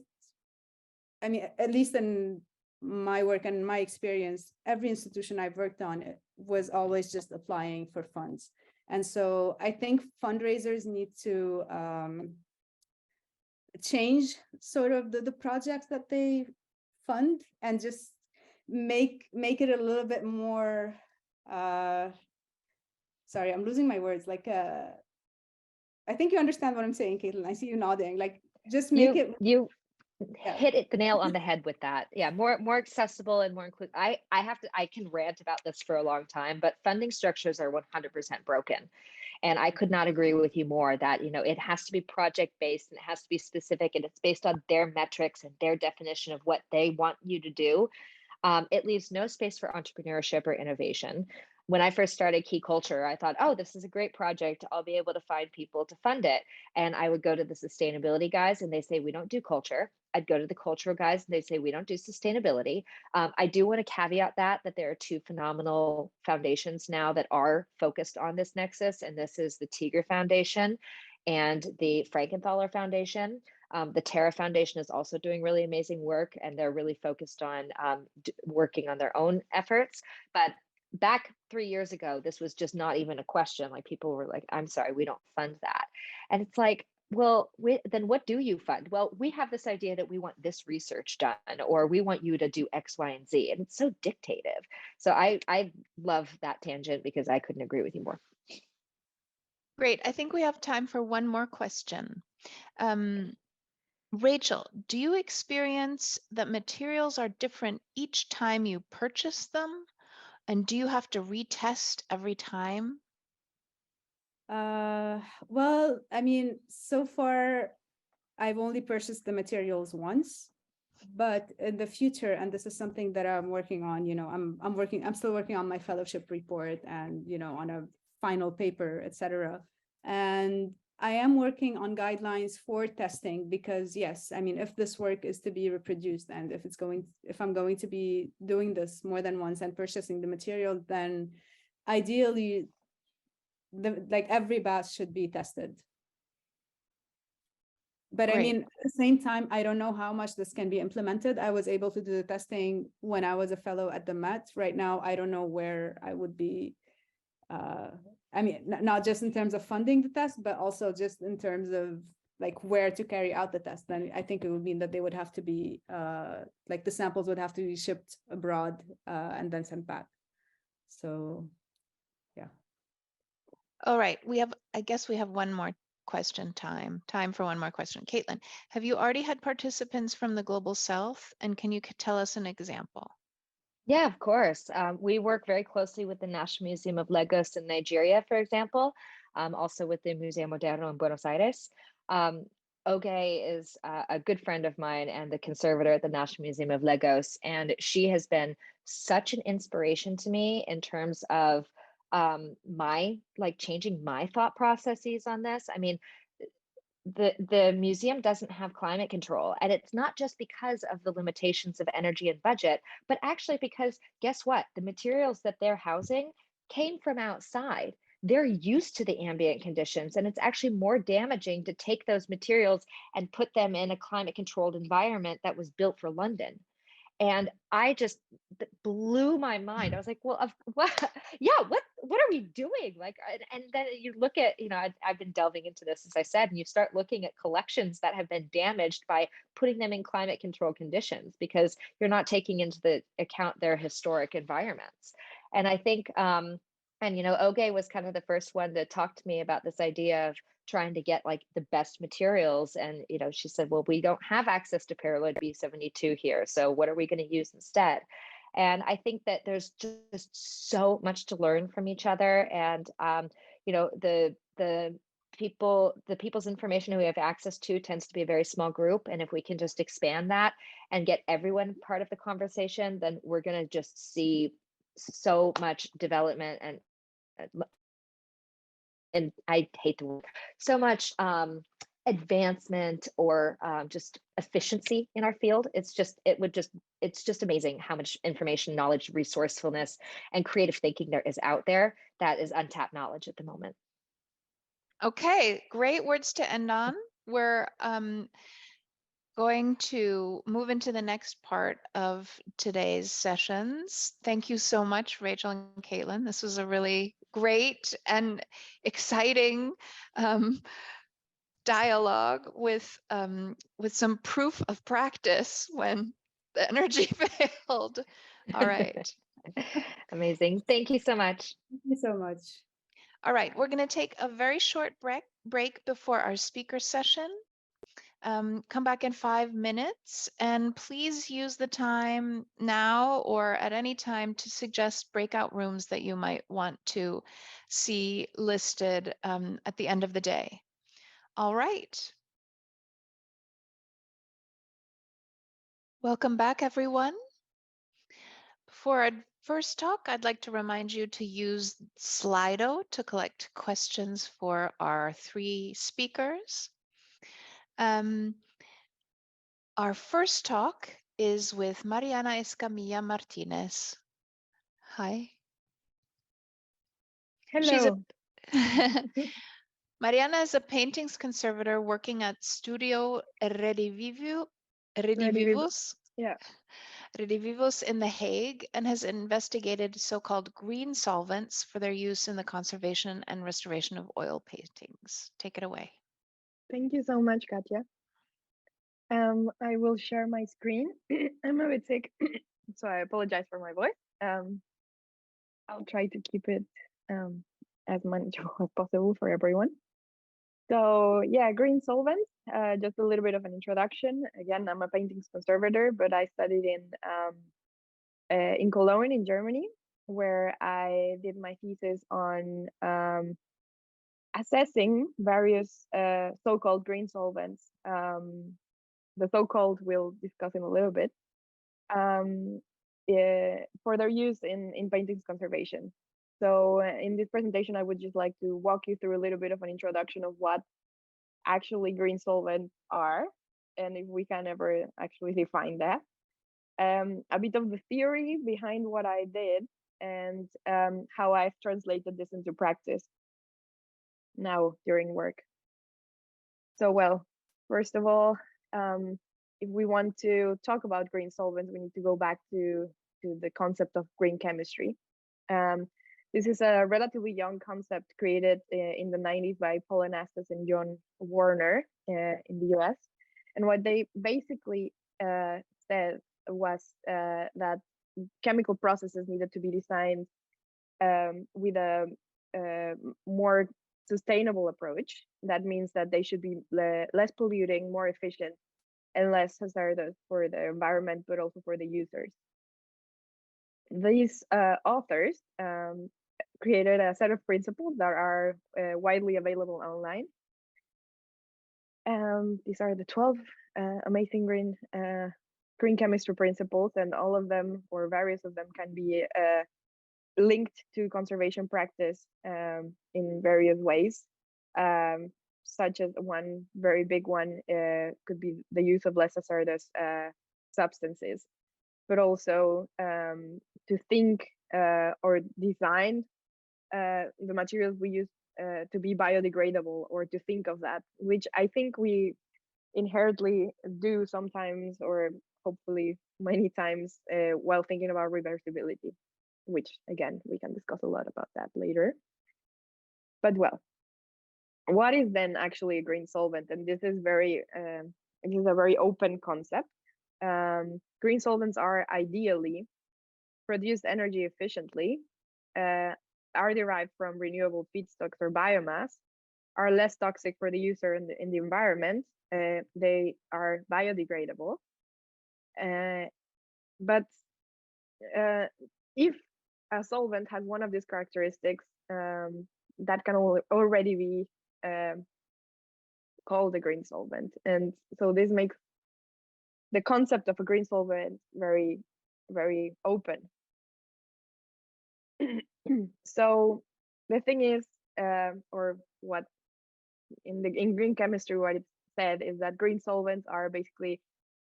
I mean, at least in my work and my experience, every institution I've worked on, it was always just applying for funds. And so I think fundraisers need to change sort of the projects that they fund, and just make it a little bit more, sorry, I'm losing my words. Like, I think you understand what I'm saying, Caitlin. I see you nodding. Like, just make it. You Yeah. hit it the nail on the head with that. Yeah, more accessible and more inclusive. I can rant about this for a long time, but funding structures are 100% broken. And I could not agree with you more that, it has to be project based, and it has to be specific, and it's based on their metrics and their definition of what they want you to do. It leaves no space for entrepreneurship or innovation. When I first started Key Culture, I thought, oh, this is a great project. I'll be able to find people to fund it. And I would go to the sustainability guys and they say, we don't do culture. I'd go to the cultural guys and they say, we don't do sustainability. I do want to caveat that there are two phenomenal foundations now that are focused on this nexus. And this is the Tiger Foundation and the Frankenthaler Foundation. The Terra Foundation is also doing really amazing work, and they're really focused on working on their own efforts. But back 3 years ago, this was just not even a question. Like, people were like, I'm sorry, we don't fund that. And it's like, well, then what do you fund? Well, we have this idea that we want this research done, or we want you to do X, Y, and Z. And it's so dictative. So I love that tangent because I couldn't agree with you more. Great. I think we have time for one more question. Rachel, do you experience that materials are different each time you purchase them? And do you have to retest every time? Well, I mean, so far, I've only purchased the materials once, but in the future, and this is something that I'm working on, I'm still working on my fellowship report and, on a final paper, etc. And I am working on guidelines for testing because, yes, I mean, if this work is to be reproduced, and if I'm going to be doing this more than once and purchasing the material, then ideally, every batch should be tested. But Great. I mean, at the same time, I don't know how much this can be implemented. I was able to do the testing when I was a fellow at the Met. Right now, I don't know where I would be. I mean, not just in terms of funding the test, but also just in terms of like where to carry out the test. Then I think it would mean that they would have to be like the samples would have to be shipped abroad and then sent back. So, yeah. All right, I guess we have one more question time for one more question. Caitlin, have you already had participants from the Global South? And can you tell us an example? Yeah, of course. We work very closely with the National Museum of Lagos in Nigeria, for example, also with the Museo Moderno in Buenos Aires. Oge is a good friend of mine and the conservator at the National Museum of Lagos, and she has been such an inspiration to me in terms of changing my thought processes on this. I mean, the museum doesn't have climate control, and it's not just because of the limitations of energy and budget, but actually because guess what? The materials that they're housing came from outside. They're used to the ambient conditions, and it's actually more damaging to take those materials and put them in a climate controlled environment that was built for London. And I just blew my mind. I was like, well, what? Yeah, what are we doing? Like, and then you look at, I've been delving into this, as I said, and you start looking at collections that have been damaged by putting them in climate control conditions because you're not taking into the account their historic environments. And I think And, Oge was kind of the first one to talk to me about this idea of trying to get like the best materials. And, she said, well, we don't have access to paraloid B72 here. So what are we going to use instead? And I think that there's just so much to learn from each other. And, the people's information who we have access to tends to be a very small group. And if we can just expand that and get everyone part of the conversation, then we're going to just see so much development and I hate the word, so much advancement or just efficiency in our field. It's just amazing how much information, knowledge, resourcefulness, and creative thinking there is out there that is untapped knowledge at the moment. Okay, great words to end on. We're going to move into the next part of today's sessions. Thank you so much, Rachel and Caitlin. This was a really great and exciting dialogue with some proof of practice when the energy failed. All right. Amazing. Thank you so much. Thank you so much. All right, we're going to take a very short break before our speaker session. Come back in 5 minutes, and please use the time now or at any time to suggest breakout rooms that you might want to see listed at the end of the day. All right. Welcome back, everyone. For our first talk, I'd like to remind you to use Slido to collect questions for our 3 speakers. Our first talk is with Mariana Escamilla Martinez. Hi. Hello. Mariana is a paintings conservator working at Studio Redivivus Yeah. Redivivus in The Hague and has investigated so-called green solvents for their use in the conservation and restoration of oil paintings. Take it away. Thank you so much, Katja. I will share my screen. I'm a bit sick, so I apologize for my voice. I'll try to keep it as manageable as possible for everyone. So yeah, green solvents, just a little bit of an introduction. Again, I'm a paintings conservator, but I studied in Cologne in Germany, where I did my thesis on assessing various so-called green solvents. The so-called we'll discuss in a little bit, for their use in paintings conservation. So in this presentation, I would just like to walk you through a little bit of an introduction of what actually green solvents are, and if we can ever actually define that. A bit of the theory behind what I did, and how I've translated this into practice now during work. So, well, first of all, if we want to talk about green solvents, we need to go back to the concept of green chemistry. This is a relatively young concept created in the 90s by Paul Anastas and John Warner in the US. And what they basically said was that chemical processes needed to be designed with a more sustainable approach. That means that they should be less polluting, more efficient, and less hazardous for the environment, but also for the users. These authors created a set of principles that are widely available online. These are the 12 amazing green chemistry principles, and all of them, or various of them, can be linked to conservation practice in various ways, such as one very big one could be the use of less hazardous substances, but also to think or design the materials we use to be biodegradable, or to think of that, which I think we inherently do sometimes, or hopefully many times, while thinking about reversibility, which again, we can discuss a lot about that later. But well, what is then actually a green solvent? And this is a very open concept. Green solvents are ideally produced energy efficiently are derived from renewable feedstocks or biomass are less toxic for the user in the environment. They are biodegradable. But if a solvent has one of these characteristics, that can already be called a green solvent. And so this makes the concept of a green solvent very, very open. So the thing is, or what in green chemistry, what it said is that green solvents are basically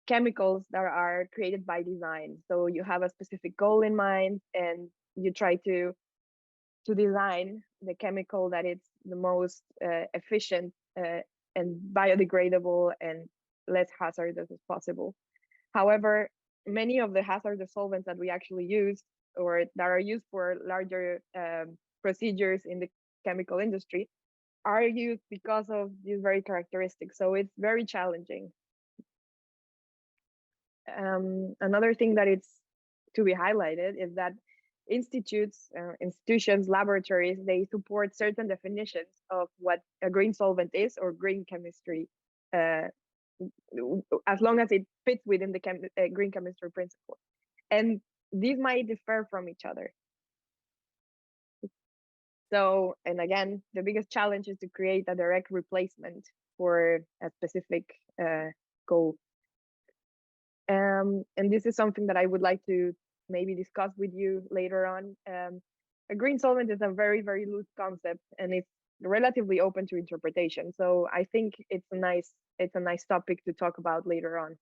chemicals that are created by design. So you have a specific goal in mind, and you try to design the chemical that it's the most efficient and biodegradable and less hazardous as possible. However, many of the hazardous solvents that we actually use or that are used for larger procedures in the chemical industry are used because of these very characteristics. So it's very challenging. Another thing that it's to be highlighted is that institutions, laboratories, they support certain definitions of what a green solvent is or green chemistry, as long as it fits within the green chemistry principle. And these might differ from each other. So, and again, the biggest challenge is to create a direct replacement for a specific goal. And this is something that I would like to maybe discuss with you later on. A green solvent is a very, very loose concept, and it's relatively open to interpretation. So I think it's a nice topic to talk about later on.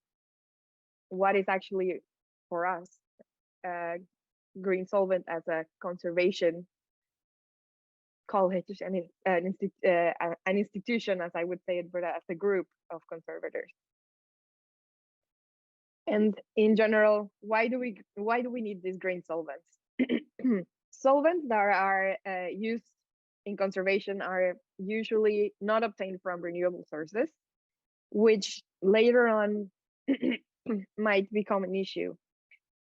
What is actually for us green solvent as a conservation college and an institution, as I would say it, but as a group of conservators. And in general, why do we need these green solvents? Solvents that are used in conservation are usually not obtained from renewable sources, which later on might become an issue.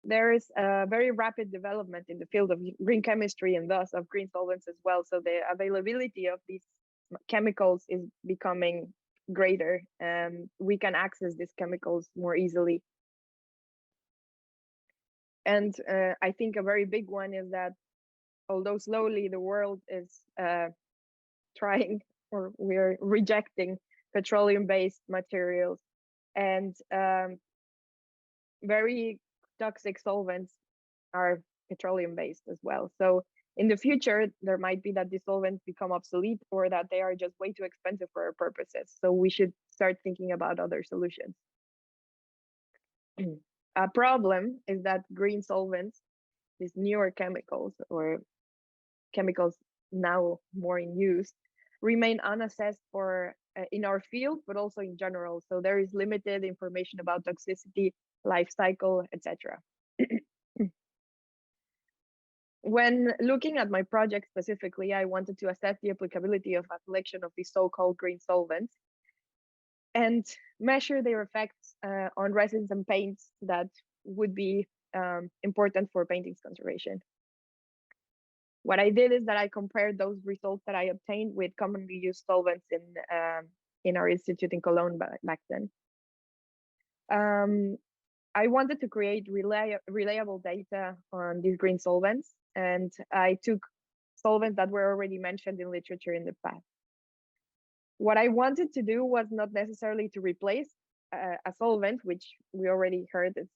There is a very rapid development in the field of green chemistry and thus of green solvents as well. So the availability of these chemicals is becoming greater. We can access these chemicals more easily. And I think a very big one is that although slowly the world is trying, or we're rejecting petroleum-based materials, and very toxic solvents are petroleum-based as well. So in the future, there might be that these solvents become obsolete or that they are just way too expensive for our purposes. So we should start thinking about other solutions. A problem is that green solvents, these newer chemicals or chemicals now more in use, remain unassessed for in our field, but also in general. So there is limited information about toxicity, life cycle, etc. When looking at my project specifically, I wanted to assess the applicability of a selection of these so-called green solvents and measure their effects on resins and paints that would be important for paintings conservation. What I did is that I compared those results that I obtained with commonly used solvents in our institute in Cologne back then. I wanted to create reliable data on these green solvents, and I took solvents that were already mentioned in literature in the past. What I wanted to do was not necessarily to replace a solvent, which we already heard is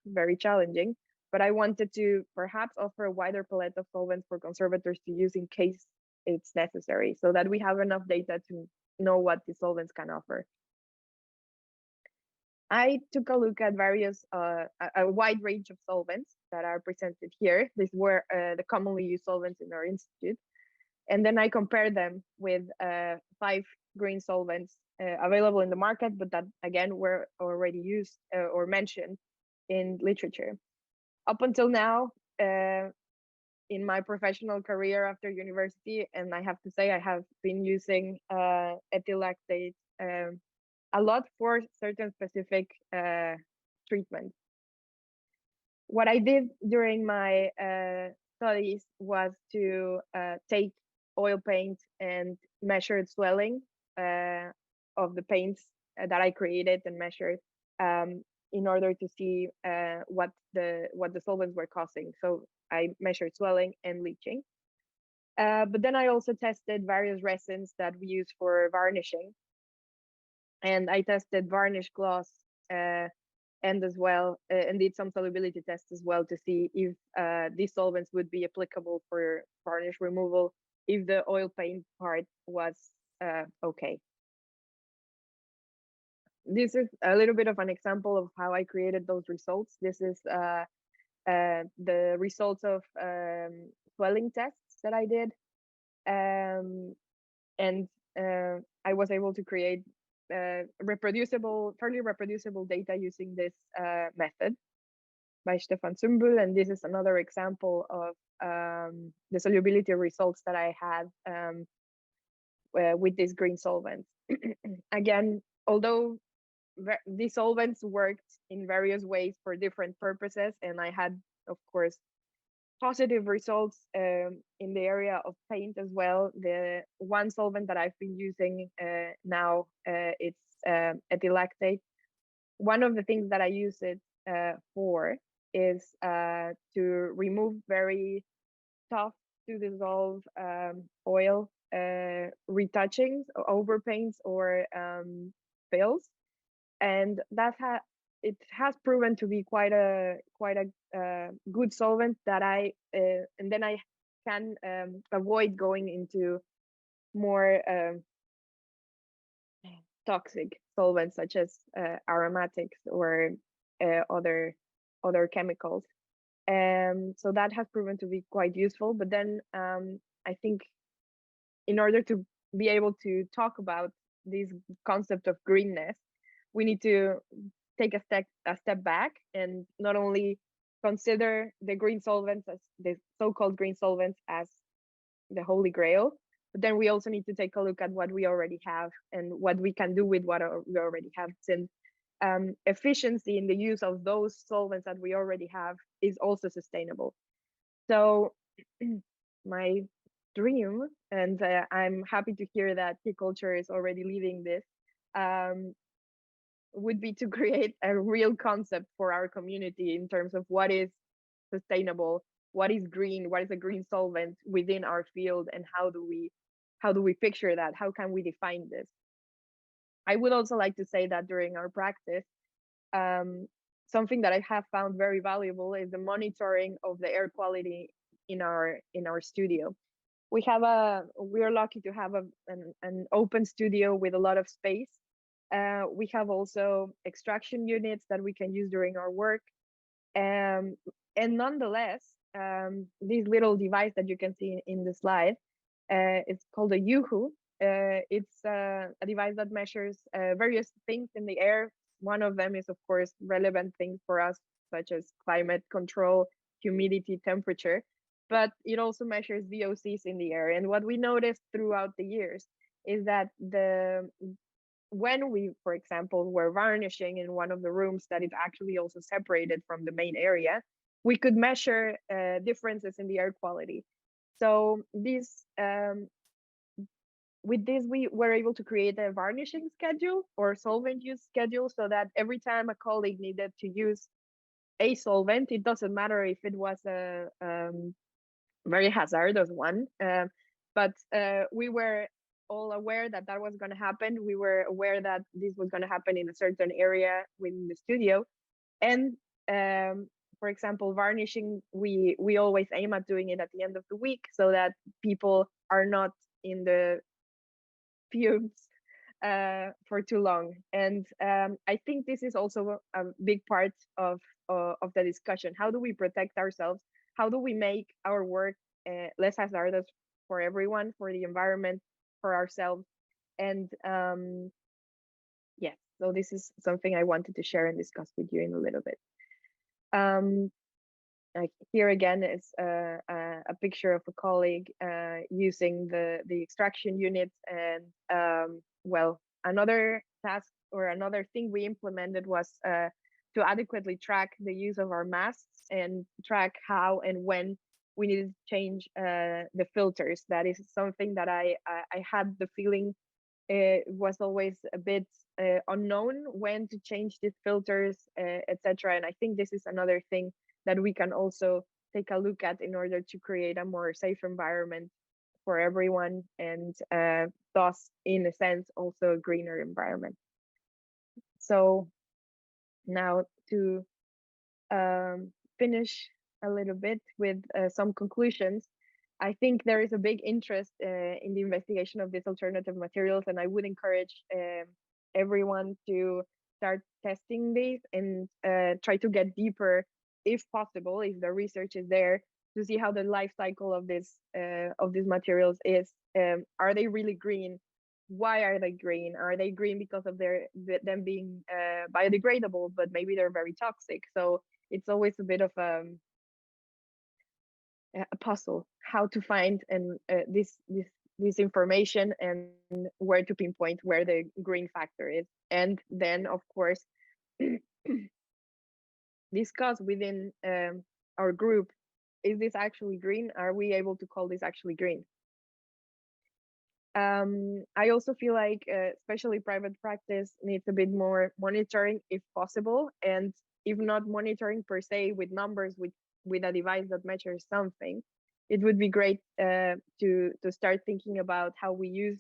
very challenging, but I wanted to perhaps offer a wider palette of solvents for conservators to use in case it's necessary, so that we have enough data to know what the solvents can offer. I took a look at various, a wide range of solvents that are presented here. These were the commonly used solvents in our institute. And then I compared them with 5 green solvents available in the market, but that again were already used or mentioned in literature. Up until now, in my professional career after university, and I have to say I have been using ethyl lactate a lot for certain specific treatments. What I did during my studies was to take oil paint and measure swelling of the paints that I created and measured in order to see what the solvents were causing. So I measured swelling and leaching. But then I also tested various resins that we use for varnishing. And I tested varnish gloss and as well, and did some solubility tests as well to see if these solvents would be applicable for varnish removal if the oil paint part was okay. This is a little bit of an example of how I created those results. This is the results of swelling tests that I did. And I was able to create fairly reproducible data using this method by Stefan Zumbel. And this is another example of the solubility results that I had with these green solvents. Again, although these solvents worked in various ways for different purposes, and I had, of course, positive results in the area of paint as well. The one solvent that I've been using now, it's ethyl-lactate. One of the things that I use it for is to remove very tough to dissolve oil retouchings, overpaints, or fills, and it has proven to be quite a good solvent that and then I can avoid going into more toxic solvents such as aromatics or other chemicals. So that has proven to be quite useful. But then I think in order to be able to talk about this concept of greenness, we need to take a step back and not only consider the green solvents, as the so-called green solvents, as the holy grail, but then we also need to take a look at what we already have and what we can do with what we already have, since efficiency in the use of those solvents that we already have is also sustainable. So my dream, and I'm happy to hear that Tea Culture is already leading this, would be to create a real concept for our community in terms of what is sustainable, what is green, what is a green solvent within our field, and how do we picture that? How can we define this? I would also like to say that during our practice, something that I have found very valuable is the monitoring of the air quality in our studio. We are lucky to have an open studio with a lot of space. We have also extraction units that we can use during our work. And nonetheless, this little device that you can see in the slide, it's called a Yuhu. It's a device that measures various things in the air. One of them is, of course, relevant things for us, such as climate control, humidity, temperature, but it also measures VOCs in the air. And what we noticed throughout the years is that when we, for example, were varnishing in one of the rooms that is actually also separated from the main area, we could measure differences in the air quality. So with this, we were able to create a varnishing schedule or solvent use schedule, so that every time a colleague needed to use a solvent, it doesn't matter if it was a very hazardous one, but we were all aware that was going to happen. We were aware that this was going to happen in a certain area within the studio. And for example, varnishing, we always aim at doing it at the end of the week, so that people are not in the fumes for too long. And I think this is also a big part of the discussion. How do we protect ourselves? How do we make our work less hazardous for everyone, for the environment, for ourselves? And yes, so this is something I wanted to share and discuss with you in a little bit. Here again is a picture of a colleague using the extraction unit. And well, another task or another thing we implemented was to adequately track the use of our masks and track how and when we needed to change the filters. That is something that I had the feeling it was always a bit unknown when to change these filters, etc. And I think this is another thing that we can also take a look at in order to create a more safe environment for everyone, and thus, in a sense, also a greener environment. So now to finish a little bit with some conclusions, I think there is a big interest in the investigation of these alternative materials, and I would encourage everyone to start testing these and try to get deeper, if possible, if the research is there, to see how the life cycle of these materials is. Are they really green? Why are they green? Are they green because of them being biodegradable, but maybe they're very toxic? So it's always a bit of a puzzle how to find and this information, and where to pinpoint where the green factor is, and then of course discuss within our group, is this actually green? Are we able to call this actually green? I also feel like especially private practice needs a bit more monitoring if possible, and if not monitoring per se with numbers, with a device that measures something, it would be great to start thinking about how we use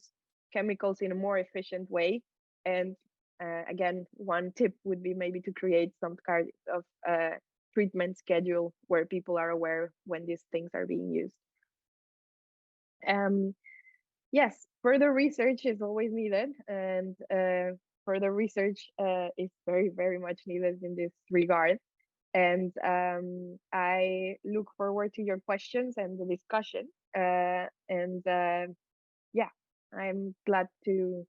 chemicals in a more efficient way. And again, one tip would be maybe to create some kind of treatment schedule where people are aware when these things are being used. Yes, further research is always needed, and further research is very, very much needed in this regard. And I look forward to your questions and the discussion. Yeah, I'm glad to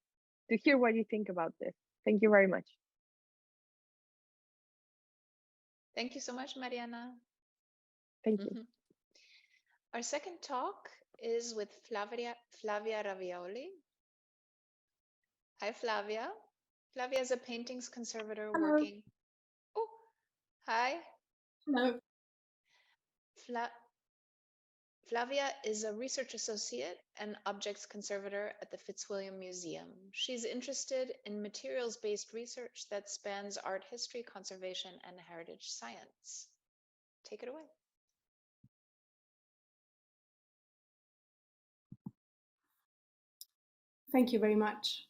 hear what you think about this. Thank you very much. Thank you so much, Mariana. Thank you. Our second talk is with Flavia Ravaioli. Hi, Flavia. Flavia is a paintings conservator. Hello. Working. Oh, hi. Hello. Flavia is a research associate and objects conservator at the Fitzwilliam Museum. She's interested in materials-based research that spans art history, conservation, and heritage science. Take it away. Thank you very much.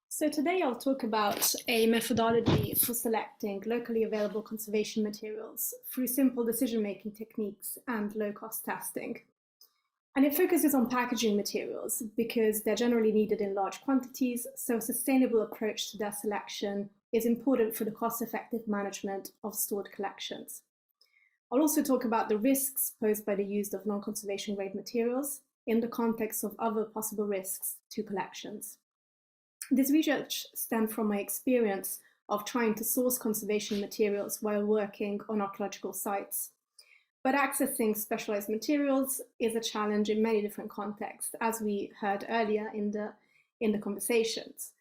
So today I'll talk about a methodology for selecting locally available conservation materials through simple decision-making techniques and low-cost testing. And it focuses on packaging materials because they're generally needed in large quantities, so a sustainable approach to their selection is important for the cost-effective management of stored collections. I'll also talk about the risks posed by the use of non-conservation grade materials in the context of other possible risks to collections. This research stemmed from my experience of trying to source conservation materials while working on archaeological sites. But accessing specialized materials is a challenge in many different contexts, as we heard earlier in the conversations,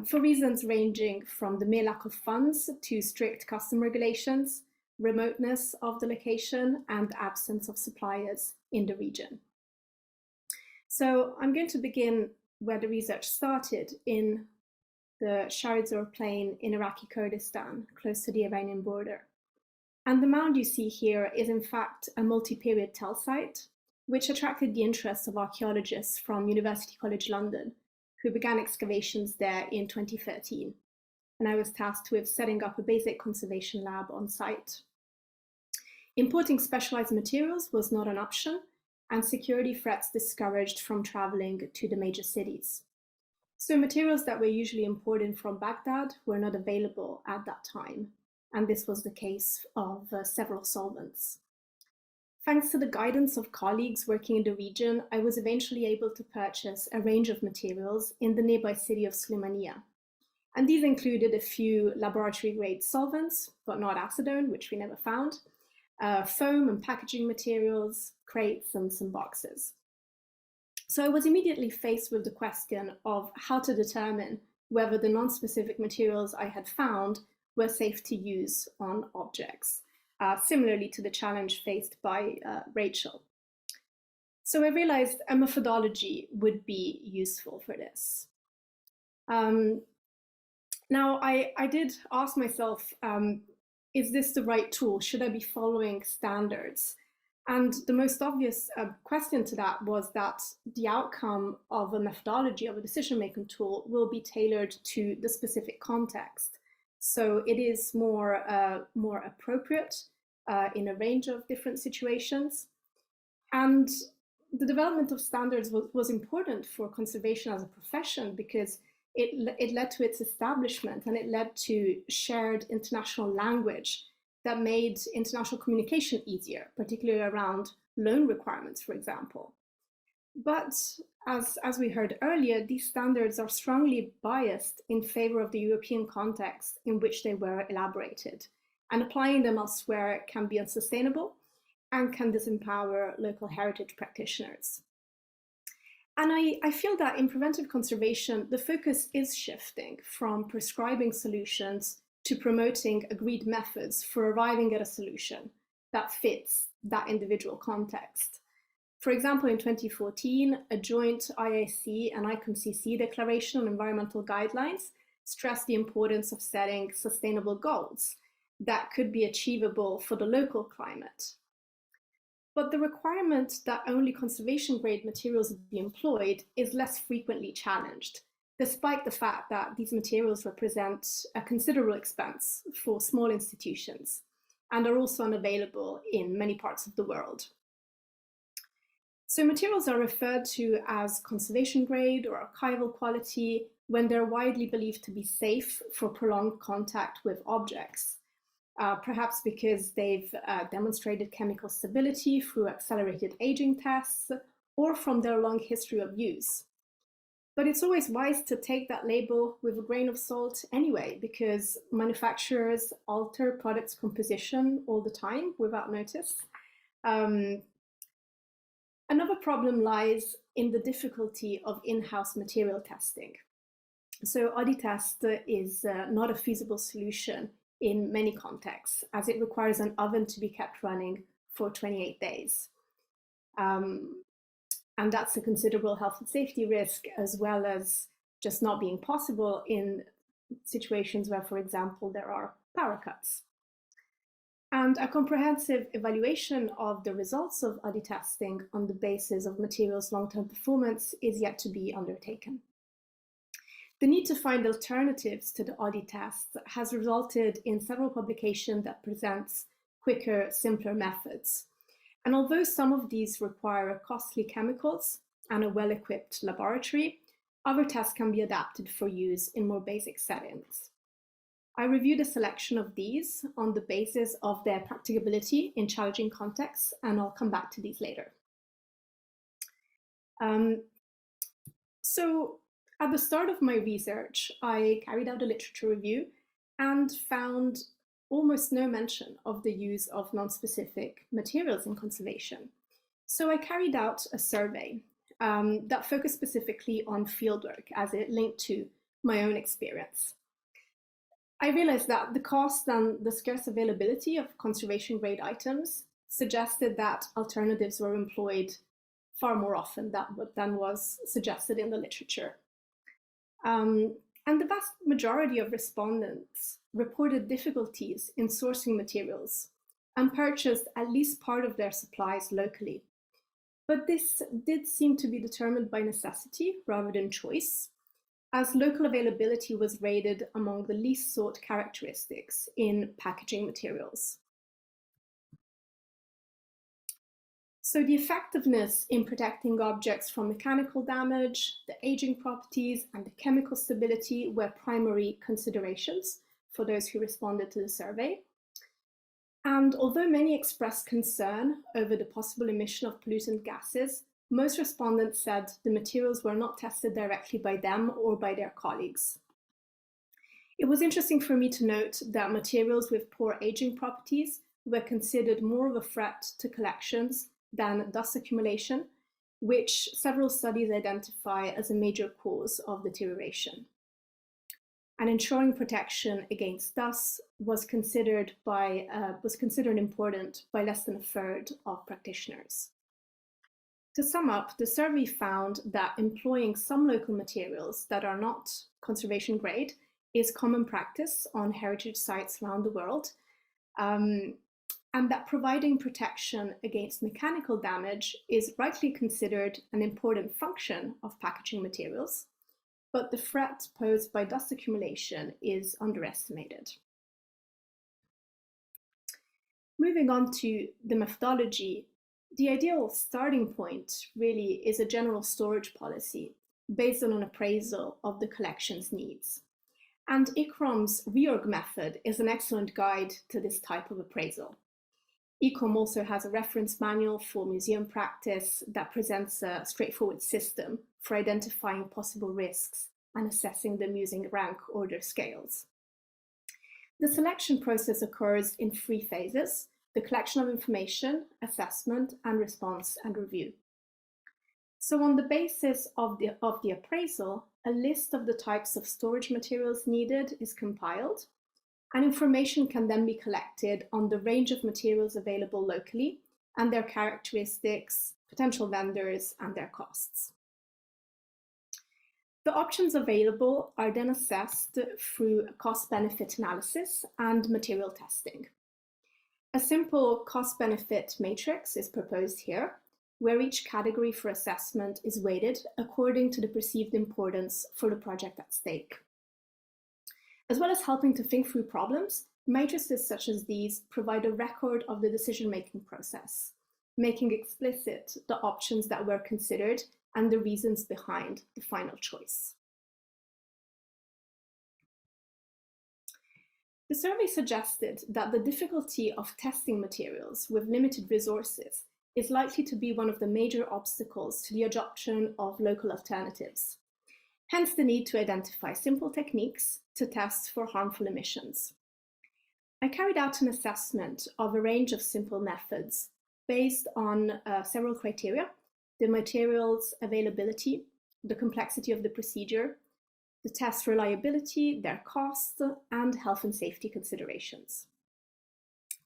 for reasons ranging from the mere lack of funds to strict custom regulations, remoteness of the location, and absence of suppliers in the region. So I'm going to begin where the research started, in the Shahrizor Plain in Iraqi Kurdistan, close to the Iranian border. And the mound you see here is in fact a multi-period tell site, which attracted the interest of archaeologists from University College London, who began excavations there in 2013. And I was tasked with setting up a basic conservation lab on site. Importing specialized materials was not an option, and security threats discouraged from traveling to the major cities. So materials that were usually imported from Baghdad were not available at that time, and this was the case of several solvents. Thanks to the guidance of colleagues working in the region, I was eventually able to purchase a range of materials in the nearby city of Sulaymaniyah. And these included a few laboratory-grade solvents, but not acetone, which we never found, foam and packaging materials, crates, and some boxes. So I was immediately faced with the question of how to determine whether the non-specific materials I had found were safe to use on objects. similarly to the challenge faced by Rachel. So I realized a methodology would be useful for this. Now, I did ask myself, is this the right tool? Should I be following standards? And the most obvious question to that was that the outcome of a methodology, of a decision-making tool, will be tailored to the specific context. So it is more appropriate in a range of different situations. And the development of standards was important for conservation as a profession because it led to its establishment, and it led to shared international language that made international communication easier, particularly around loan requirements, for example. But as we heard earlier, these standards are strongly biased in favor of the European context in which they were elaborated, and applying them elsewhere can be unsustainable and can disempower local heritage practitioners. And I feel that in preventive conservation, the focus is shifting from prescribing solutions to promoting agreed methods for arriving at a solution that fits that individual context. For example, in 2014, a joint IAC and ICOMCC declaration on environmental guidelines stressed the importance of setting sustainable goals that could be achievable for the local climate. But the requirement that only conservation-grade materials be employed is less frequently challenged, despite the fact that these materials represent a considerable expense for small institutions and are also unavailable in many parts of the world. So materials are referred to as conservation-grade or archival quality when they're widely believed to be safe for prolonged contact with objects. Perhaps because they've demonstrated chemical stability through accelerated aging tests, or from their long history of use. But it's always wise to take that label with a grain of salt anyway, because manufacturers alter products' composition all the time without notice. Another problem lies in the difficulty of in-house material testing. So AudiTest is not a feasible solution in many contexts, as it requires an oven to be kept running for 28 days. And that's a considerable health and safety risk, as well as just not being possible in situations where, for example, there are power cuts. And a comprehensive evaluation of the results of ADI testing on the basis of materials' long-term performance is yet to be undertaken. The need to find alternatives to the ADI test has resulted in several publications that presents quicker, simpler methods. And although some of these require costly chemicals and a well-equipped laboratory, other tests can be adapted for use in more basic settings. I reviewed a selection of these on the basis of their practicability in challenging contexts, and I'll come back to these later. So at the start of my research, I carried out a literature review and found almost no mention of the use of non-specific materials in conservation. So I carried out a survey that focused specifically on fieldwork as it linked to my own experience. I realized that the cost and the scarce availability of conservation-grade items suggested that alternatives were employed far more often than was suggested in the literature. And the vast majority of respondents reported difficulties in sourcing materials and purchased at least part of their supplies locally. But this did seem to be determined by necessity rather than choice, as local availability was rated among the least sought characteristics in packaging materials. So the effectiveness in protecting objects from mechanical damage, the aging properties, and the chemical stability were primary considerations for those who responded to the survey. And although many expressed concern over the possible emission of pollutant gases, most respondents said the materials were not tested directly by them or by their colleagues. It was interesting for me to note that materials with poor aging properties were considered more of a threat to collections than dust accumulation, which several studies identify as a major cause of deterioration. and ensuring protection against dust was considered important by less than a third of practitioners. To sum up, the survey found that employing some local materials that are not conservation grade is common practice on heritage sites around the world, and that providing protection against mechanical damage is rightly considered an important function of packaging materials, but the threat posed by dust accumulation is underestimated. Moving on to the methodology, the ideal starting point really is a general storage policy based on an appraisal of the collection's needs. And ICROM's reorg method is an excellent guide to this type of appraisal. ICROM also has a reference manual for museum practice that presents a straightforward system for identifying possible risks and assessing them using rank order scales. The selection process occurs in 3 phases: the collection of information, assessment, and response and review. So on the basis of the appraisal, a list of the types of storage materials needed is compiled, and information can then be collected on the range of materials available locally and their characteristics, potential vendors, and their costs. The options available are then assessed through a cost-benefit analysis and material testing. A simple cost-benefit matrix is proposed here, where each category for assessment is weighted according to the perceived importance for the project at stake. As well as helping to think through problems, matrices such as these provide a record of the decision-making process, making explicit the options that were considered and the reasons behind the final choice. The survey suggested that the difficulty of testing materials with limited resources is likely to be one of the major obstacles to the adoption of local alternatives. Hence the need to identify simple techniques to test for harmful emissions. I carried out an assessment of a range of simple methods based on several criteria: the materials availability, the complexity of the procedure, the test reliability, their cost, and health and safety considerations.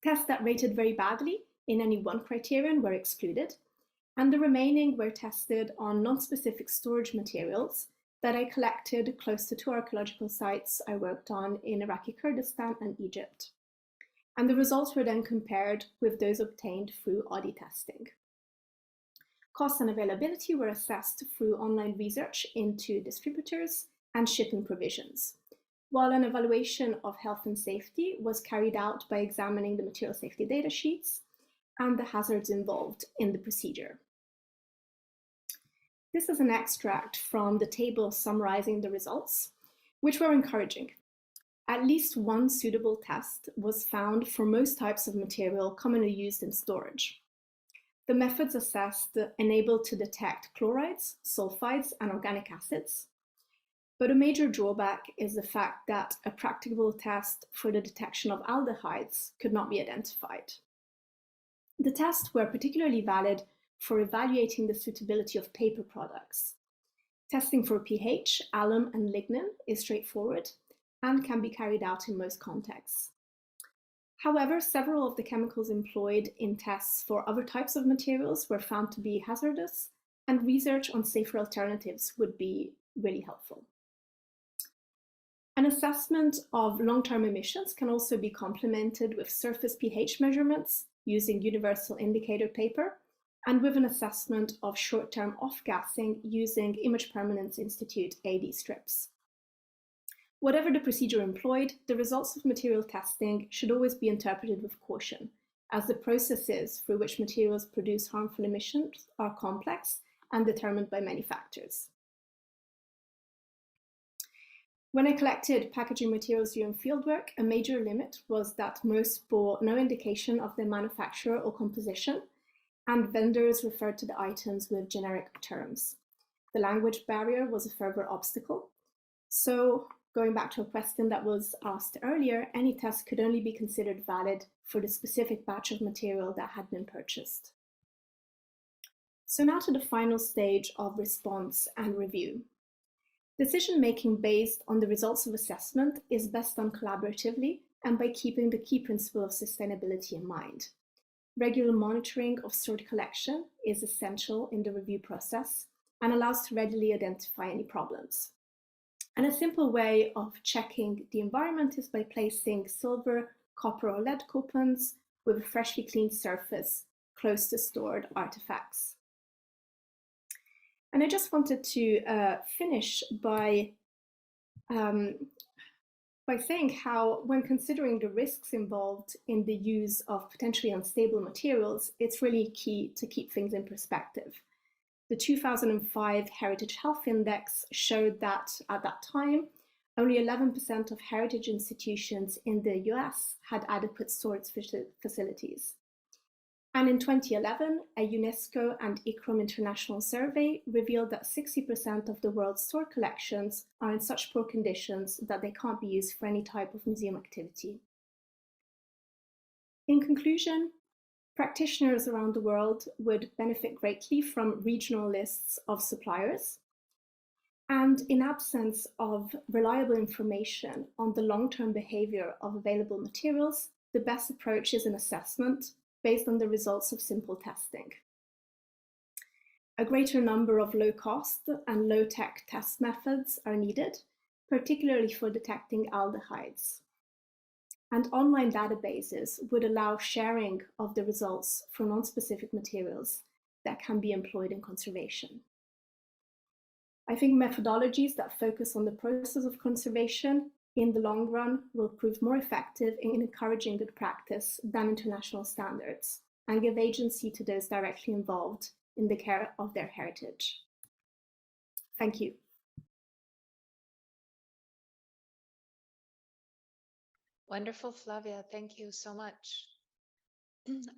Tests that rated very badly in any one criterion were excluded, and the remaining were tested on non-specific storage materials that I collected close to 2 archaeological sites I worked on in Iraqi Kurdistan and Egypt. And the results were then compared with those obtained through ODI testing. Cost and availability were assessed through online research into distributors and shipping provisions, while an evaluation of health and safety was carried out by examining the material safety data sheets and the hazards involved in the procedure. This is an extract from the table summarizing the results, which were encouraging. At least one suitable test was found for most types of material commonly used in storage. The methods assessed enabled to detect chlorides, sulfides, and organic acids. But a major drawback is the fact that a practicable test for the detection of aldehydes could not be identified. The tests were particularly valid for evaluating the suitability of paper products. Testing for pH, alum, and lignin is straightforward and can be carried out in most contexts. However, several of the chemicals employed in tests for other types of materials were found to be hazardous, and research on safer alternatives would be really helpful. An assessment of long-term emissions can also be complemented with surface pH measurements using universal indicator paper, and with an assessment of short-term off-gassing using Image Permanence Institute AD strips. Whatever the procedure employed, the results of material testing should always be interpreted with caution, as the processes through which materials produce harmful emissions are complex and determined by many factors. When I collected packaging materials during fieldwork, a major limit was that most bore no indication of their manufacturer or composition, and vendors referred to the items with generic terms. The language barrier was a further obstacle. So, going back to a question that was asked earlier, any test could only be considered valid for the specific batch of material that had been purchased. So now to the final stage of response and review. Decision-making based on the results of assessment is best done collaboratively and by keeping the key principle of sustainability in mind. Regular monitoring of stored collection is essential in the review process and allows to readily identify any problems. And a simple way of checking the environment is by placing silver, copper, or lead coupons with a freshly cleaned surface close to stored artifacts. And I just wanted to finish by saying how, when considering the risks involved in the use of potentially unstable materials, it's really key to keep things in perspective. The 2005 Heritage Health Index showed that at that time, only 11% of heritage institutions in the US had adequate storage facilities. And in 2011, a UNESCO and ICROM international survey revealed that 60% of the world's stored collections are in such poor conditions that they can't be used for any type of museum activity. In conclusion, practitioners around the world would benefit greatly from regional lists of suppliers. And in absence of reliable information on the long-term behavior of available materials, the best approach is an assessment based on the results of simple testing. A greater number of low-cost and low-tech test methods are needed, particularly for detecting aldehydes. And online databases would allow sharing of the results for non-specific materials that can be employed in conservation. I think methodologies that focus on the process of conservation in the long run will prove more effective in encouraging good practice than international standards and give agency to those directly involved in the care of their heritage. Thank you. Wonderful, Flavia. Thank you so much.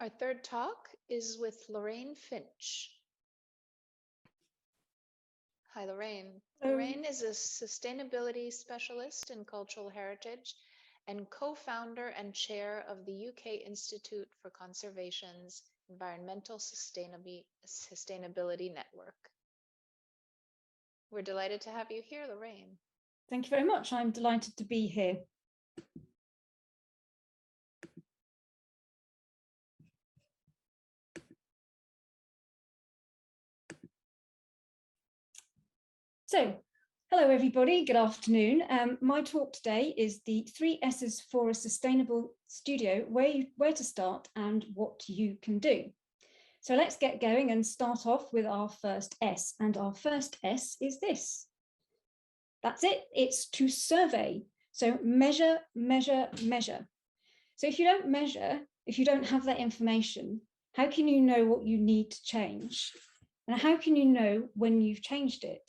Our third talk is with Lorraine Finch. Hi, Lorraine. Lorraine is a sustainability specialist in cultural heritage and co-founder and chair of the UK Institute for Conservation's Environmental Sustainability Network. We're delighted to have you here, Lorraine. Thank you very much. I'm delighted to be here. So, hello everybody, good afternoon. My talk today is the 3 S's for a sustainable studio, where to start and what you can do. So let's get going and start off with our first S, and our first S is this. That's it, it's to survey. So measure, measure, measure. So if you don't measure, if you don't have that information, how can you know what you need to change? And how can you know when you've changed it?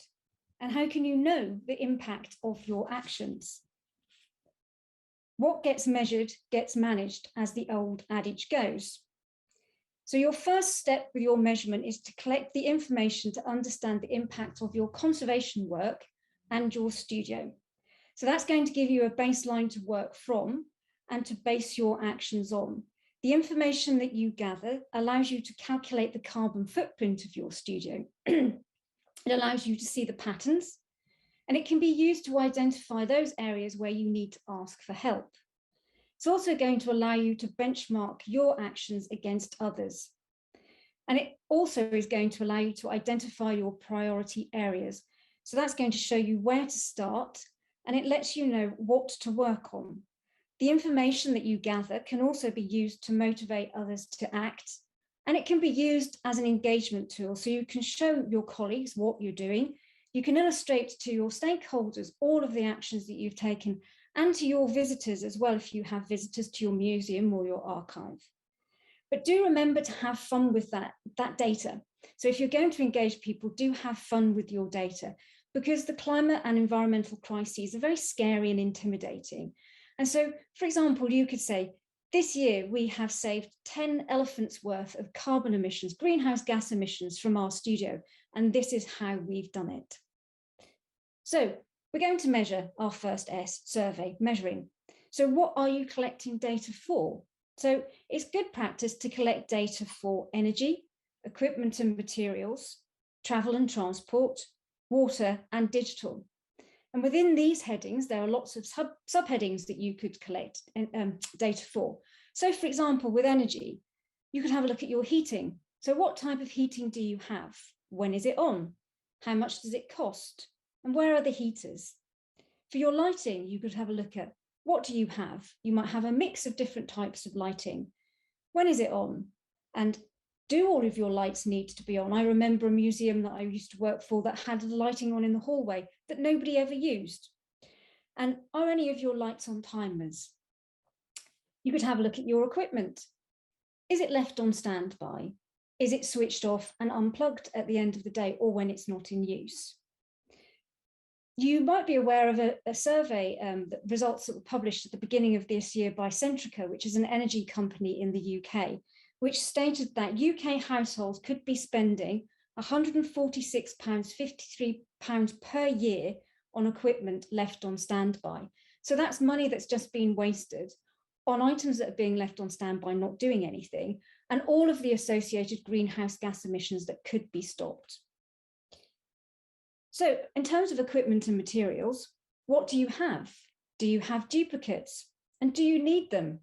And how can you know the impact of your actions? What gets measured gets managed, as the old adage goes. So your first step with your measurement is to collect the information to understand the impact of your conservation work and your studio. So that's going to give you a baseline to work from and to base your actions on. The information that you gather allows you to calculate the carbon footprint of your studio. It allows you to see the patterns, and it can be used to identify those areas where you need to ask for help. It's also going to allow you to benchmark your actions against others. And it also is going to allow you to identify your priority areas. So that's going to show you where to start, and it lets you know what to work on. The information that you gather can also be used to motivate others to act. And it can be used as an engagement tool, so you can show your colleagues what you're doing. You can illustrate to your stakeholders all of the actions that you've taken, and to your visitors as well, if you have visitors to your museum or your archive. But do remember to have fun with that data. So if you're going to engage people, do have fun with your data, because the climate and environmental crises are very scary and intimidating. And so, for example, you could say, this year, we have saved 10 elephants worth of carbon emissions, greenhouse gas emissions from our studio, and this is how we've done it. So we're going to measure our first S, survey, measuring. So what are you collecting data for? So it's good practice to collect data for energy, equipment and materials, travel and transport, water and digital. And within these headings, there are lots of subheadings that you could collect data for. So for example, with energy, you could have a look at your heating. So what type of heating do you have? When is it on? How much does it cost? And where are the heaters? For your lighting, you could have a look at what do you have? You might have a mix of different types of lighting. When is it on? And do all of your lights need to be on? I remember a museum that I used to work for that had lighting on in the hallway that nobody ever used. And are any of your lights on timers? You could have a look at your equipment. Is it left on standby? Is it switched off and unplugged at the end of the day or when it's not in use? You might be aware of a survey, the results that were published at the beginning of this year by Centrica, which is an energy company in the UK, which stated that UK households could be spending £146.53 per year on equipment left on standby. So that's money that's just been wasted on items that are being left on standby, not doing anything, and all of the associated greenhouse gas emissions that could be stopped. So in terms of equipment and materials, what do you have? Do you have duplicates? And do you need them?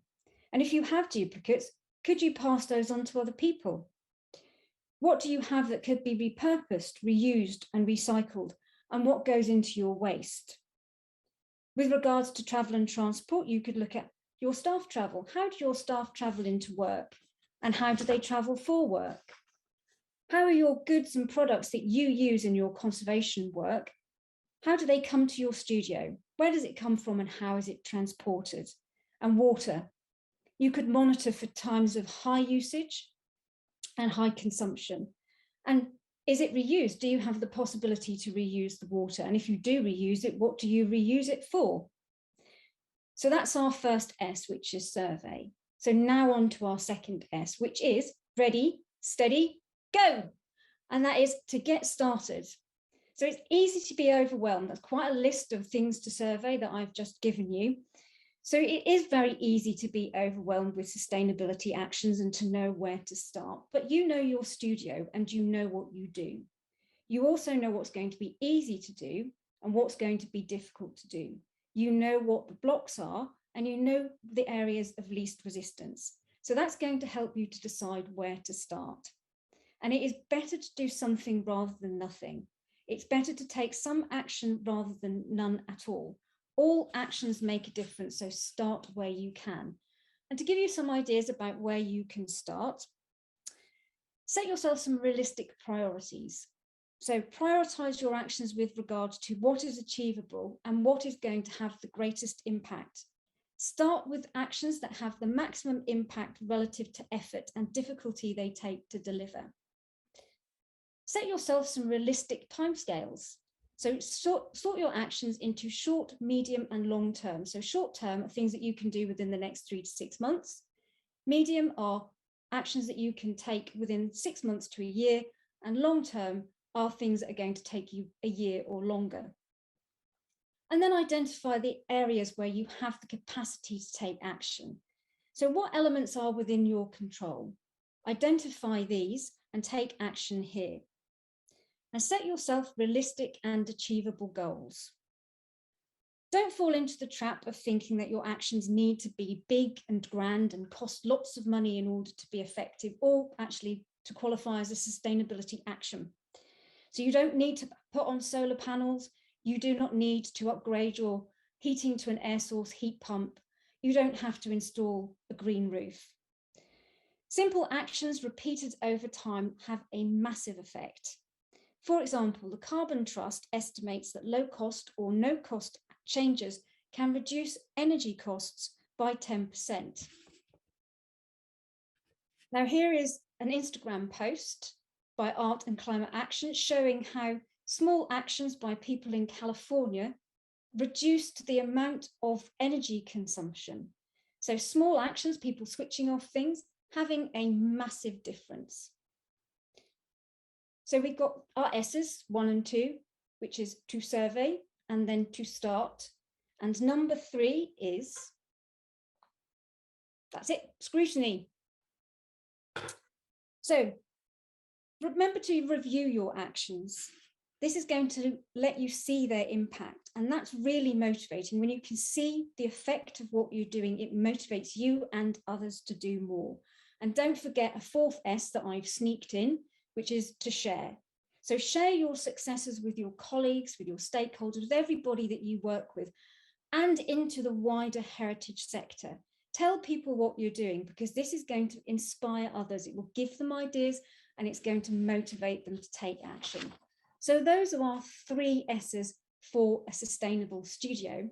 And if you have duplicates, could you pass those on to other people? What do you have that could be repurposed, reused, and recycled? And what goes into your waste? With regards to travel and transport, you could look at your staff travel. How do your staff travel into work? And how do they travel for work? How are your goods and products that you use in your conservation work? How do they come to your studio? Where does it come from and how is it transported? And water. You could monitor for times of high usage and high consumption. And is it reused? Do you have the possibility to reuse the water? And if you do reuse it, what do you reuse it for? So that's our first S, which is survey. So now on to our second S, which is ready, steady, go. And that is to get started. So it's easy to be overwhelmed. That's quite a list of things to survey that I've just given you. So it is very easy to be overwhelmed with sustainability actions and to know where to start. But you know your studio and you know what you do. You also know what's going to be easy to do and what's going to be difficult to do. You know what the blocks are and you know the areas of least resistance. So that's going to help you to decide where to start. And it is better to do something rather than nothing. It's better to take some action rather than none at all. All actions make a difference, so start where you can. And to give you some ideas about where you can start, set yourself some realistic priorities. So prioritize your actions with regard to what is achievable and what is going to have the greatest impact. Start with actions that have the maximum impact relative to effort and difficulty they take to deliver. Set yourself some realistic timescales. So sort your actions into short, medium, and long term. So short term are things that you can do within the next 3 to 6 months. Medium are actions that you can take within 6 months to a year, and long term are things that are going to take you a year or longer. And then identify the areas where you have the capacity to take action. So what elements are within your control? Identify these and take action here. And set yourself realistic and achievable goals. Don't fall into the trap of thinking that your actions need to be big and grand and cost lots of money in order to be effective or actually to qualify as a sustainability action. So you don't need to put on solar panels. You do not need to upgrade your heating to an air source heat pump. You don't have to install a green roof. Simple actions repeated over time have a massive effect. For example, the Carbon Trust estimates that low cost or no cost changes can reduce energy costs by 10%. Now here is an Instagram post by Art and Climate Action showing how small actions by people in California reduced the amount of energy consumption. So small actions, people switching off things, having a massive difference. So we've got our S's, 1 and 2, which is to survey and then to start. And number 3 is, that's it, scrutiny. So remember to review your actions. This is going to let you see their impact. And that's really motivating. When you can see the effect of what you're doing, it motivates you and others to do more. And don't forget a fourth S that I've sneaked in, which is to share. So share your successes with your colleagues, with your stakeholders, with everybody that you work with, and into the wider heritage sector. Tell people what you're doing, because this is going to inspire others. It will give them ideas and it's going to motivate them to take action. So those are our 3 S's for a sustainable studio,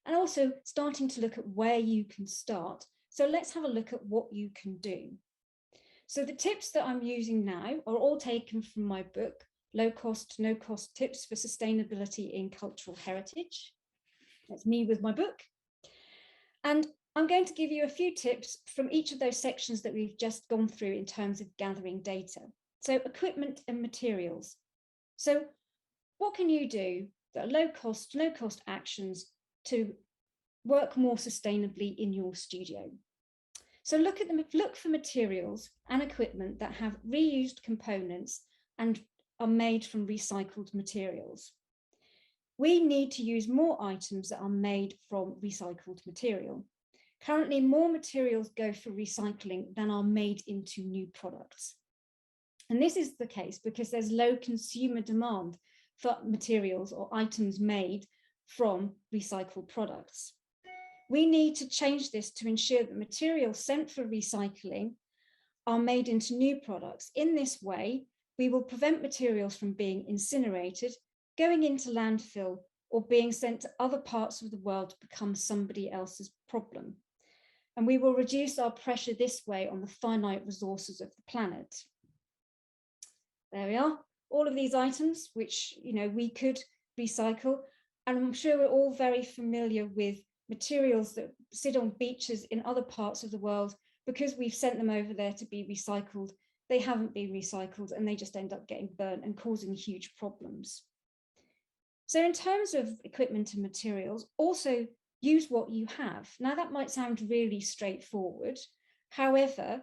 and also starting to look at where you can start. So let's have a look at what you can do. So the tips that I'm using now are all taken from my book, Low Cost, No Cost Tips for Sustainability in Cultural Heritage. That's me with my book. And I'm going to give you a few tips from each of those sections that we've just gone through in terms of gathering data. So equipment and materials. So what can you do that are low cost, no cost actions to work more sustainably in your studio? So look for materials and equipment that have reused components and are made from recycled materials. We need to use more items that are made from recycled material. Currently, more materials go for recycling than are made into new products. And this is the case because there's low consumer demand for materials or items made from recycled products. We need to change this to ensure that materials sent for recycling are made into new products. In this way, we will prevent materials from being incinerated, going into landfill, or being sent to other parts of the world to become somebody else's problem. And we will reduce our pressure this way on the finite resources of the planet. There we are, all of these items which we could recycle. And I'm sure we're all very familiar with materials that sit on beaches in other parts of the world. Because we've sent them over there to be recycled, they haven't been recycled and they just end up getting burnt and causing huge problems. So in terms of equipment and materials, also use what you have. Now that might sound really straightforward. However,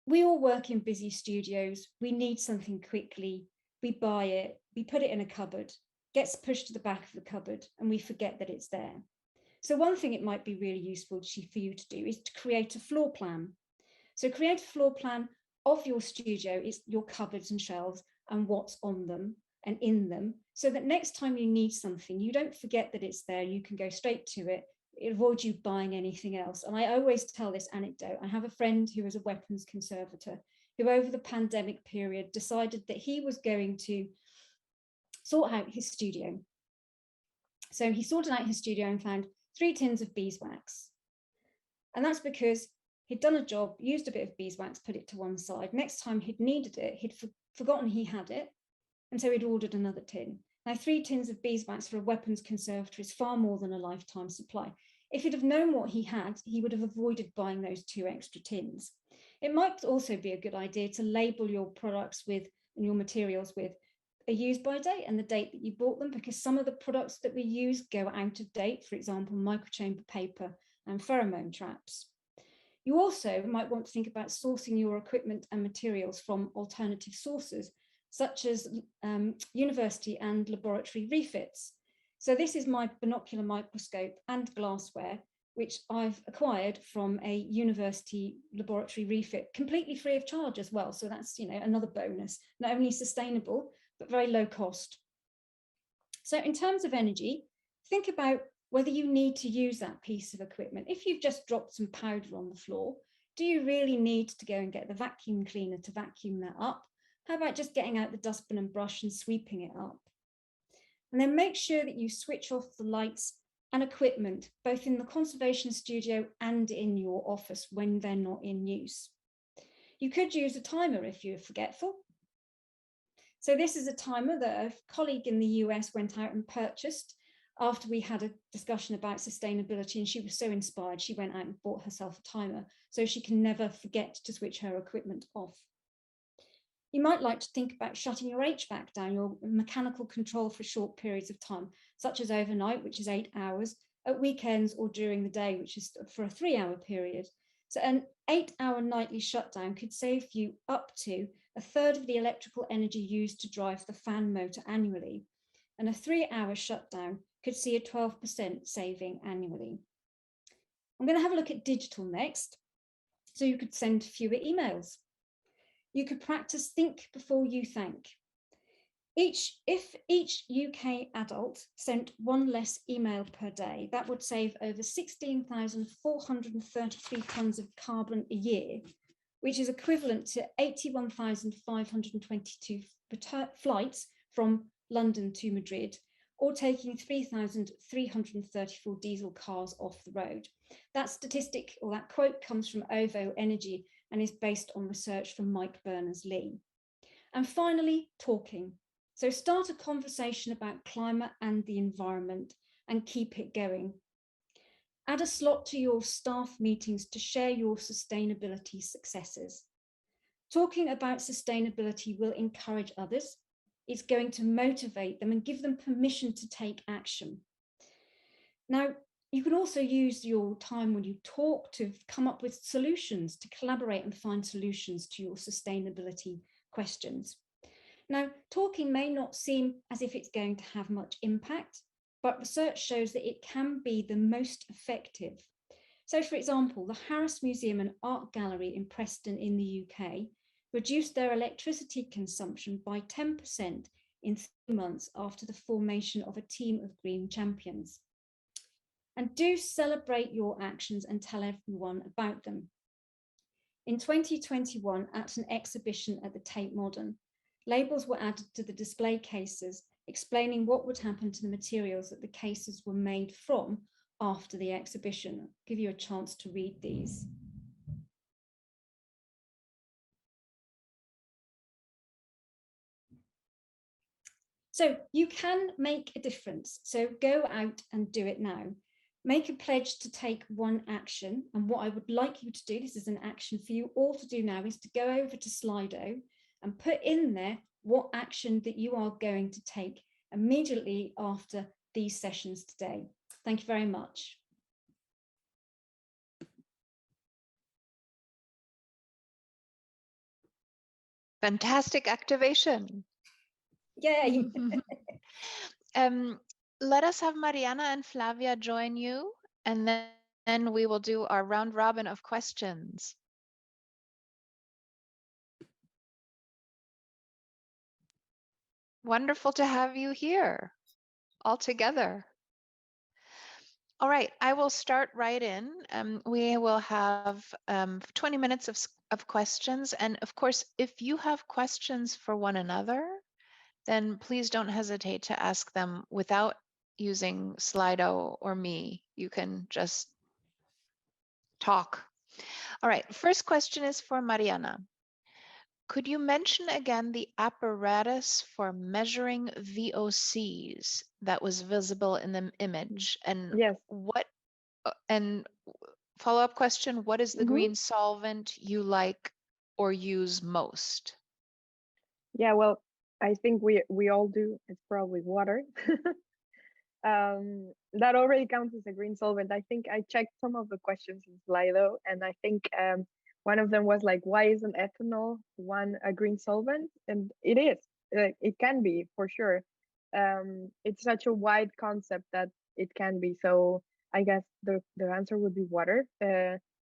we all work in busy studios. We need something quickly. We buy it, we put it in a cupboard, gets pushed to the back of the cupboard, and we forget that it's there. So one thing it might be really useful for you to do is to create a floor plan. So create a floor plan of your studio, it's your cupboards and shelves and what's on them and in them, so that next time you need something, you don't forget that it's there, you can go straight to it. It avoids you buying anything else. And I always tell this anecdote. I have a friend who is a weapons conservator who over the pandemic period decided that he was going to sort out his studio. So he sorted out his studio and found 3 tins of beeswax. And that's because he'd done a job, used a bit of beeswax, put it to one side. Next time he'd needed it, he'd forgotten he had it. And so he'd ordered another tin. Now 3 tins of beeswax for a weapons conservator is far more than a lifetime supply. If he'd have known what he had, he would have avoided buying those 2 extra tins. It might also be a good idea to label your products with and your materials with a use by date and the date that you bought them, because some of the products that we use go out of date, for example, microchamber paper and pheromone traps. You also might want to think about sourcing your equipment and materials from alternative sources, such as university and laboratory refits. So this is my binocular microscope and glassware, which I've acquired from a university laboratory refit, completely free of charge as well. So that's another bonus, not only sustainable, but very low cost. So in terms of energy, think about whether you need to use that piece of equipment. If you've just dropped some powder on the floor, do you really need to go and get the vacuum cleaner to vacuum that up? How about just getting out the dustbin and brush and sweeping it up? And then make sure that you switch off the lights and equipment, both in the conservation studio and in your office when they're not in use. You could use a timer if you're forgetful. So this is a timer that a colleague in the US went out and purchased after we had a discussion about sustainability, and she was so inspired, she went out and bought herself a timer so she can never forget to switch her equipment off. You might like to think about shutting your HVAC down, your mechanical control for short periods of time, such as overnight, which is 8 hours, at weekends or during the day, which is for a 3-hour period. So an 8-hour nightly shutdown could save you up to a third of the electrical energy used to drive the fan motor annually, and a 3-hour shutdown could see a 12% saving annually. I'm going to have a look at digital next. So you could send fewer emails. You could practice think before you thank. If each UK adult sent one less email per day, that would save over 16,433 tonnes of carbon a year, which is equivalent to 81,522 flights from London to Madrid, or taking 3,334 diesel cars off the road. That statistic, or that quote, comes from OVO Energy and is based on research from Mike Berners-Lee. And finally, talking. So start a conversation about climate and the environment and keep it going. Add a slot to your staff meetings to share your sustainability successes. Talking about sustainability will encourage others. It's going to motivate them and give them permission to take action. Now, you can also use your time when you talk to come up with solutions, to collaborate and find solutions to your sustainability questions. Now, talking may not seem as if it's going to have much impact, but research shows that it can be the most effective. So, for example, the Harris Museum and Art Gallery in Preston in the UK reduced their electricity consumption by 10% in 3 months after the formation of a team of green champions. And do celebrate your actions and tell everyone about them. In 2021, at an exhibition at the Tate Modern, labels were added to the display cases explaining what would happen to the materials that the cases were made from after the exhibition. I'll give you a chance to read these. So you can make a difference. So go out and do it now. Make a pledge to take one action. And what I would like you to do, this is an action for you all to do now, is to go over to Slido and put in there what action that you are going to take immediately after these sessions today. Thank you very much. Fantastic activation. Yay. Let us have Mariana and Flavia join you, and then we will do our round robin of questions. Wonderful to have you here all together. All right, I will start right in. We will have 20 minutes of questions. And of course, if you have questions for one another, then please don't hesitate to ask them without using Slido or me. You can just talk. All right, first question is for Mariana. Could you mention again the apparatus for measuring VOCs that was visible in the image? And Yes. what, and follow-up question, what is the green solvent you like or use most? Yeah, well, I think we all do. It's probably water. That already counts as a green solvent. I think I checked some of the questions in Slido, and I think one of them was like, why isn't ethanol a green solvent? And it is. It can be, for sure. It's such a wide concept that it can be. So I guess the answer would be water.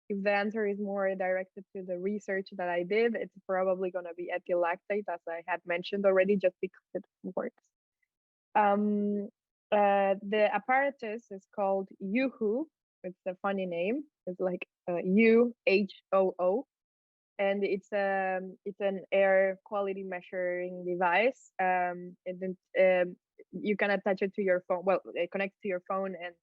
If the answer is more directed to the research that I did, it's probably going to be ethyl lactate, as I had mentioned already, just because it works. The apparatus is called UHOO. It's a funny name. It's like UHOO, and it's an air quality measuring device. You can attach it to your phone. Well, it connects to your phone, and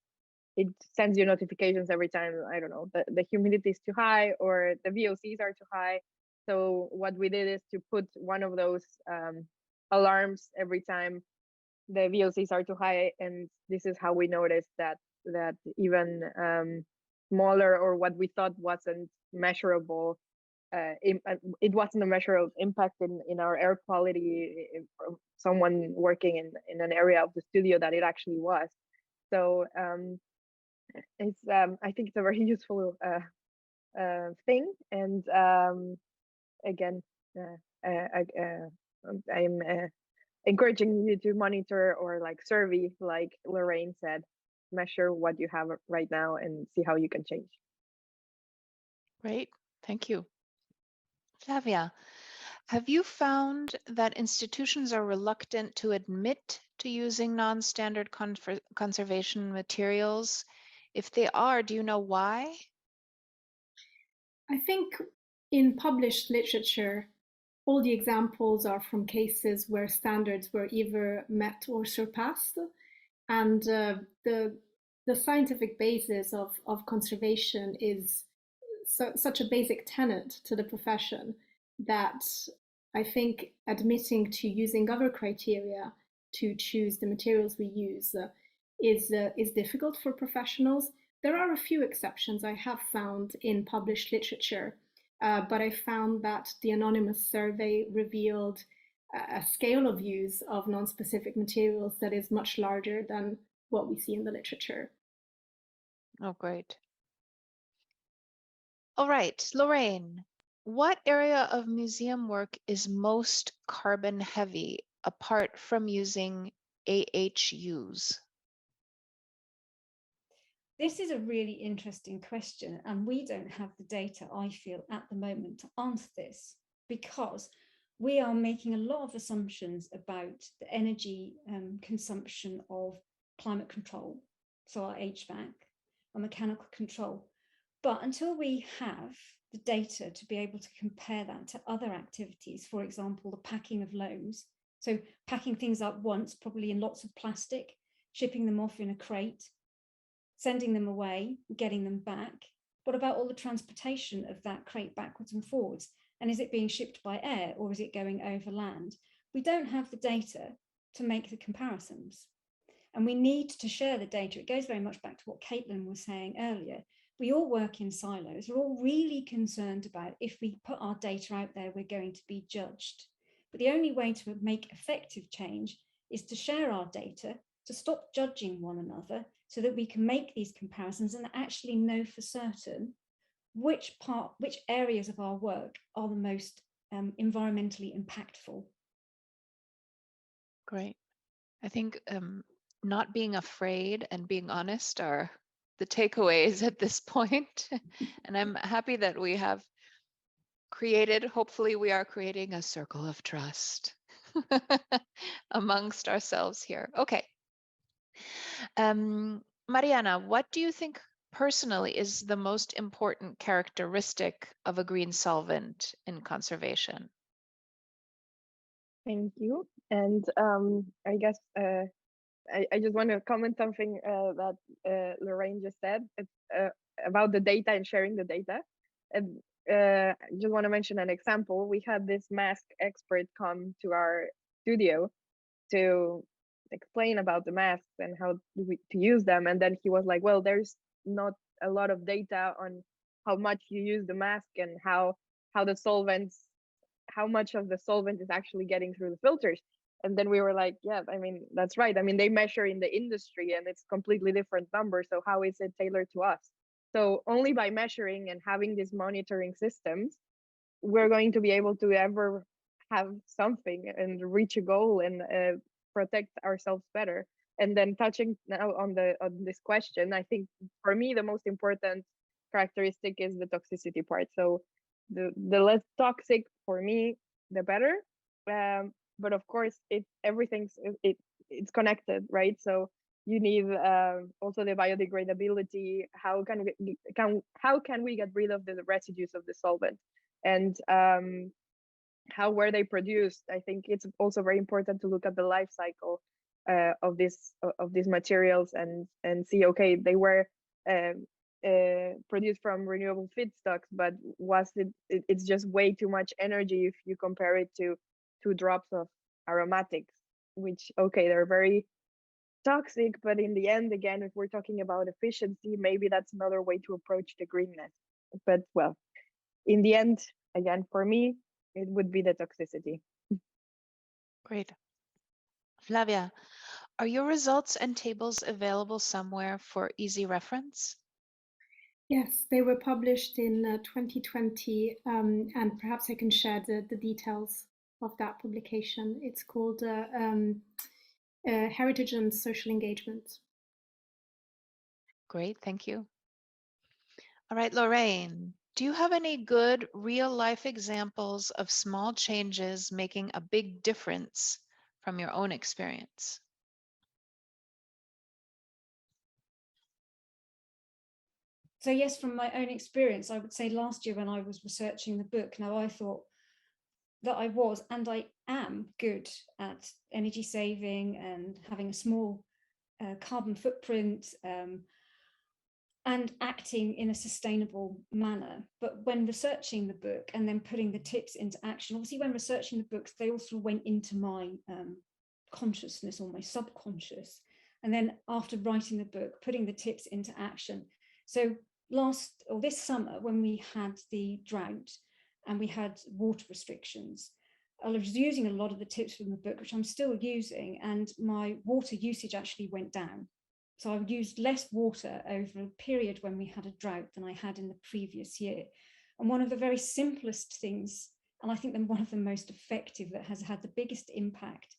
it sends you notifications every time, I don't know, the humidity is too high or the VOCs are too high. So what we did is to put one of those alarms every time the VOCs are too high, and this is how we noticed that even smaller, or what we thought wasn't measurable, it wasn't a measurable impact in our air quality from someone working in an area of the studio that it actually was. So it's I think it's a very useful thing, and again, I'm encouraging you to monitor or like survey, like Lorraine said, measure what you have right now and see how you can change. Great, thank you. Flavia, have you found that institutions are reluctant to admit to using non-standard conservation materials? If they are, do you know why? I think in published literature, all the examples are from cases where standards were either met or surpassed. And the scientific basis of conservation is such a basic tenet to the profession that I think admitting to using other criteria to choose the materials we use is difficult for professionals. There are a few exceptions I have found in published literature, but I found that the anonymous survey revealed a scale of use of non-specific materials that is much larger than what we see in the literature. Oh, great. All right, Lorraine, what area of museum work is most carbon heavy apart from using AHUs? This is a really interesting question, and we don't have the data, I feel, at the moment to answer this, because we are making a lot of assumptions about the energy consumption of climate control, so our HVAC, our mechanical control. But until we have the data to be able to compare that to other activities, for example, the packing of loads, so packing things up once, probably in lots of plastic, shipping them off in a crate, sending them away, getting them back. What about all the transportation of that crate backwards and forwards? And is it being shipped by air or is it going over land? We don't have the data to make the comparisons. And we need to share the data. It goes very much back to what Caitlin was saying earlier. We all work in silos. We're all really concerned about if we put our data out there, we're going to be judged. But the only way to make effective change is to share our data, to stop judging one another, so that we can make these comparisons and actually know for certain which areas of our work are the most environmentally impactful. Great. I think not being afraid and being honest are the takeaways at this point. And I'm happy that we have created, hopefully we are creating a circle of trust amongst ourselves here. Okay. Mariana, what do you think personally is the most important characteristic of a green solvent in conservation? Thank you. And I guess I just want to comment something that Lorraine just said about the data and sharing the data. And I just want to mention an example. We had this mask expert come to our studio to explain about the masks and how to use them. And then he was like, well, there's not a lot of data on how much you use the mask and how the solvents, how much of the solvent is actually getting through the filters. And then we were like, yeah, I mean, that's right. I mean, they measure in the industry and it's completely different numbers. So how is it tailored to us? So only by measuring and having these monitoring systems, we're going to be able to ever have something and reach a goal and protect ourselves better. And then touching now on this question, I think for me, the most important characteristic is the toxicity part. So the less toxic for me, the better. But of course, it's connected, right? So you need also the biodegradability. How can we get rid of the residues of the solvent, and how were they produced? I think it's also very important to look at the life cycle of these materials and see, okay, they were produced from renewable feedstocks, but it's just way too much energy if you compare it to 2 drops of aromatics, which, okay, they're very toxic, but in the end, again, if we're talking about efficiency, maybe that's another way to approach the greenness. But well, in the end, again, for me, it would be the toxicity. Great. Flavia, are your results and tables available somewhere for easy reference? Yes, they were published in 2020, and perhaps I can share the details of that publication. It's called Heritage and Social Engagement. Great, thank you. All right, Lorraine, do you have any good real-life examples of small changes making a big difference from your own experience? So yes, from my own experience, I would say last year when I was researching the book, now I thought that I was, and I am, good at energy saving and having a small carbon footprint and acting in a sustainable manner. But when researching the book and then putting the tips into action, obviously when researching the books, they also went into my consciousness or my subconscious. And then after writing the book, putting the tips into action. So this summer, when we had the drought and we had water restrictions, I was using a lot of the tips from the book, which I'm still using, and my water usage actually went down. So I used less water over a period when we had a drought than I had in the previous year. And one of the very simplest things, and I think one of the most effective that has had the biggest impact,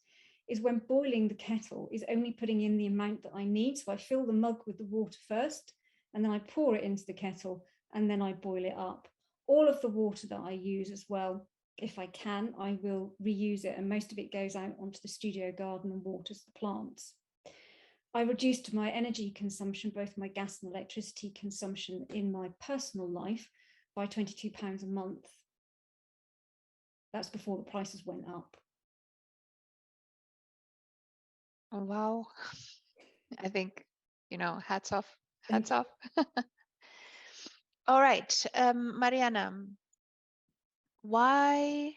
is when boiling the kettle is only putting in the amount that I need. So I fill the mug with the water first, and then I pour it into the kettle, and then I boil it up. All of the water that I use as well, if I can, I will reuse it, and most of it goes out onto the studio garden and waters the plants. I reduced my energy consumption, both my gas and electricity consumption in my personal life, by £22 a month. That's before the prices went up. Oh, wow. I think, hats off. Hats off. All right, Mariana, why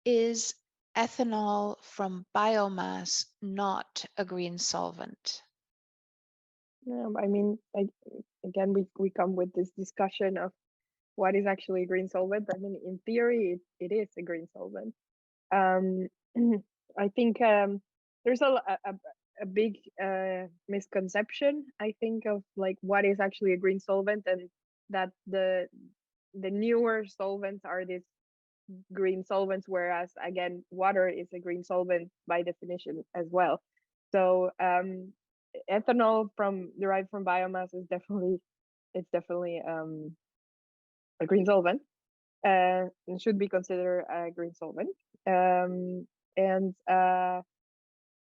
is ethanol from biomass not a green solvent? I mean, again, we come with this discussion of what is actually a green solvent. I mean, in theory, it is a green solvent. I think there's a big misconception, I think, of like what is actually a green solvent, and that the newer solvents are these green solvents, whereas again, water is a green solvent by definition as well. So ethanol derived from biomass is definitely a green solvent and should be considered a green solvent. And I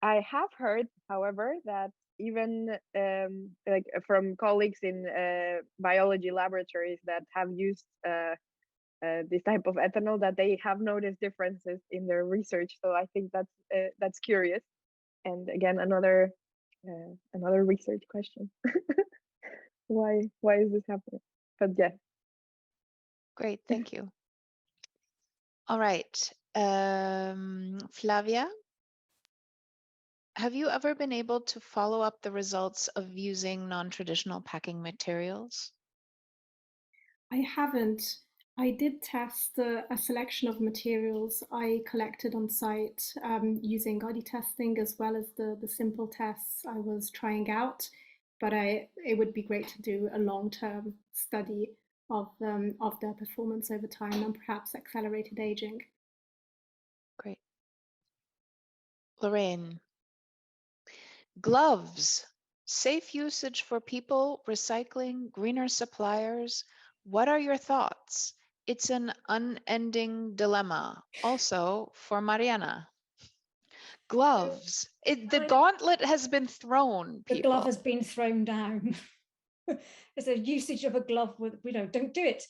have heard, however, that even like from colleagues in biology laboratories that have used this type of ethanol, that they have noticed differences in their research. So I think that's curious. And again, another research question. Why is this happening? But yeah. Great, thank you. All right, Flavia, have you ever been able to follow up the results of using non-traditional packing materials? I haven't. I did test a selection of materials I collected on site using GADI testing, as well as the simple tests I was trying out. But it would be great to do a long-term study of their performance over time and perhaps accelerated aging. Great. Lorraine, gloves, safe usage for people, recycling, greener suppliers. What are your thoughts? It's an unending dilemma. Also for Mariana. Gloves. The gauntlet has been thrown, people. The glove has been thrown down. There's a usage of a glove with, don't do it.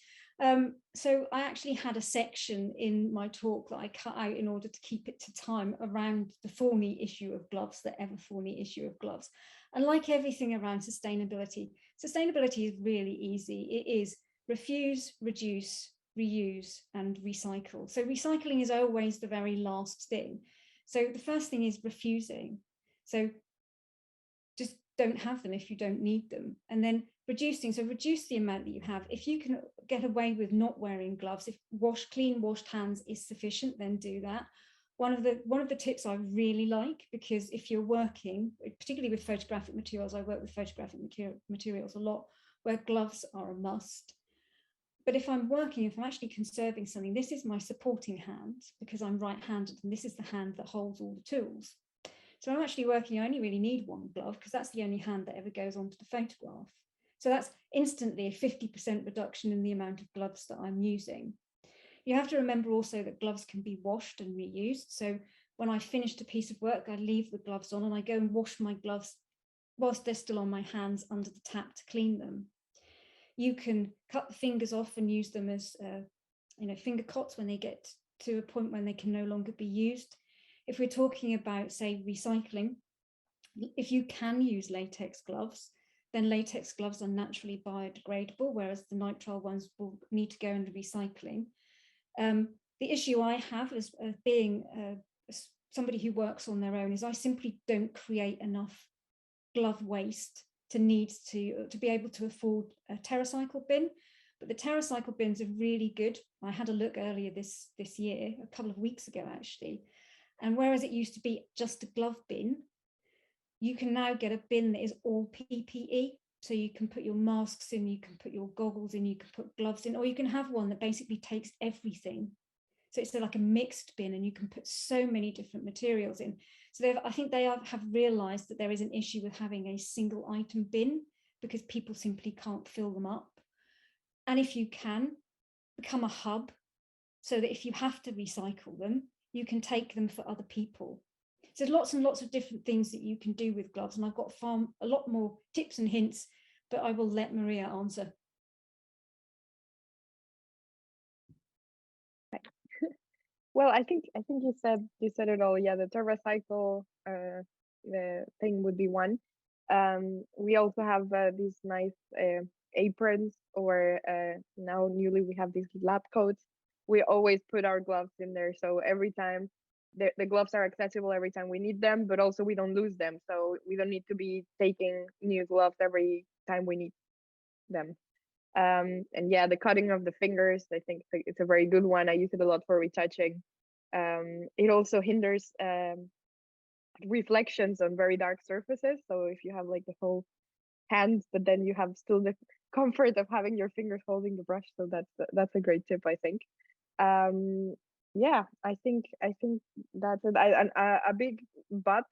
So I actually had a section in my talk that I cut out in order to keep it to time around the thorny issue of gloves, the ever thorny issue of gloves. And like everything around sustainability is really easy. It is refuse, reduce, reuse, and recycle. So recycling is always the very last thing. So the first thing is refusing. So just don't have them if you don't need them. And then reducing, so reduce the amount that you have. If you can get away with not wearing gloves, if clean washed hands is sufficient, then do that. One of the tips I really like, because if you're working, particularly with photographic materials, I work with photographic materials a lot, where gloves are a must. But if I'm actually conserving something, this is my supporting hand because I'm right-handed, and this is the hand that holds all the tools. So I'm actually working, I only really need one glove because that's the only hand that ever goes onto the photograph. So that's instantly a 50% reduction in the amount of gloves that I'm using. You have to remember also that gloves can be washed and reused. So when I finished a piece of work, I leave the gloves on and I go and wash my gloves whilst they're still on my hands under the tap to clean them. You can cut the fingers off and use them as finger cots when they get to a point when they can no longer be used. If we're talking about, say, recycling, if you can use latex gloves, then latex gloves are naturally biodegradable, whereas the nitrile ones will need to go into recycling. The issue I have as being somebody who works on their own is I simply don't create enough glove waste to be able to afford a TerraCycle bin. But the TerraCycle bins are really good. I had a look earlier this year, a couple of weeks ago actually, and whereas it used to be just a glove bin, you can now get a bin that is all PPE. So you can put your masks in, you can put your goggles in, you can put gloves in, or you can have one that basically takes everything. So it's like a mixed bin and you can put so many different materials in. So I think they have realized that there is an issue with having a single item bin because people simply can't fill them up. And if you can, become a hub so that if you have to recycle them, you can take them for other people. So there's lots and lots of different things that you can do with gloves. And I've got a lot more tips and hints, but I will let Maria answer. Well, I think you said it all. Yeah, the TerraCycle the thing would be one. We also have these nice aprons, or now newly we have these lab coats. We always put our gloves in there, so every time the gloves are accessible every time we need them, but also we don't lose them, so we don't need to be taking new gloves every time we need them. And yeah, the cutting of the fingers, I think it's a very good one. I use it a lot for retouching. It also hinders reflections on very dark surfaces. So if you have like the whole hand, but then you have still the comfort of having your fingers holding the brush. So that's a great tip, I think. Yeah, I think that's it. A big but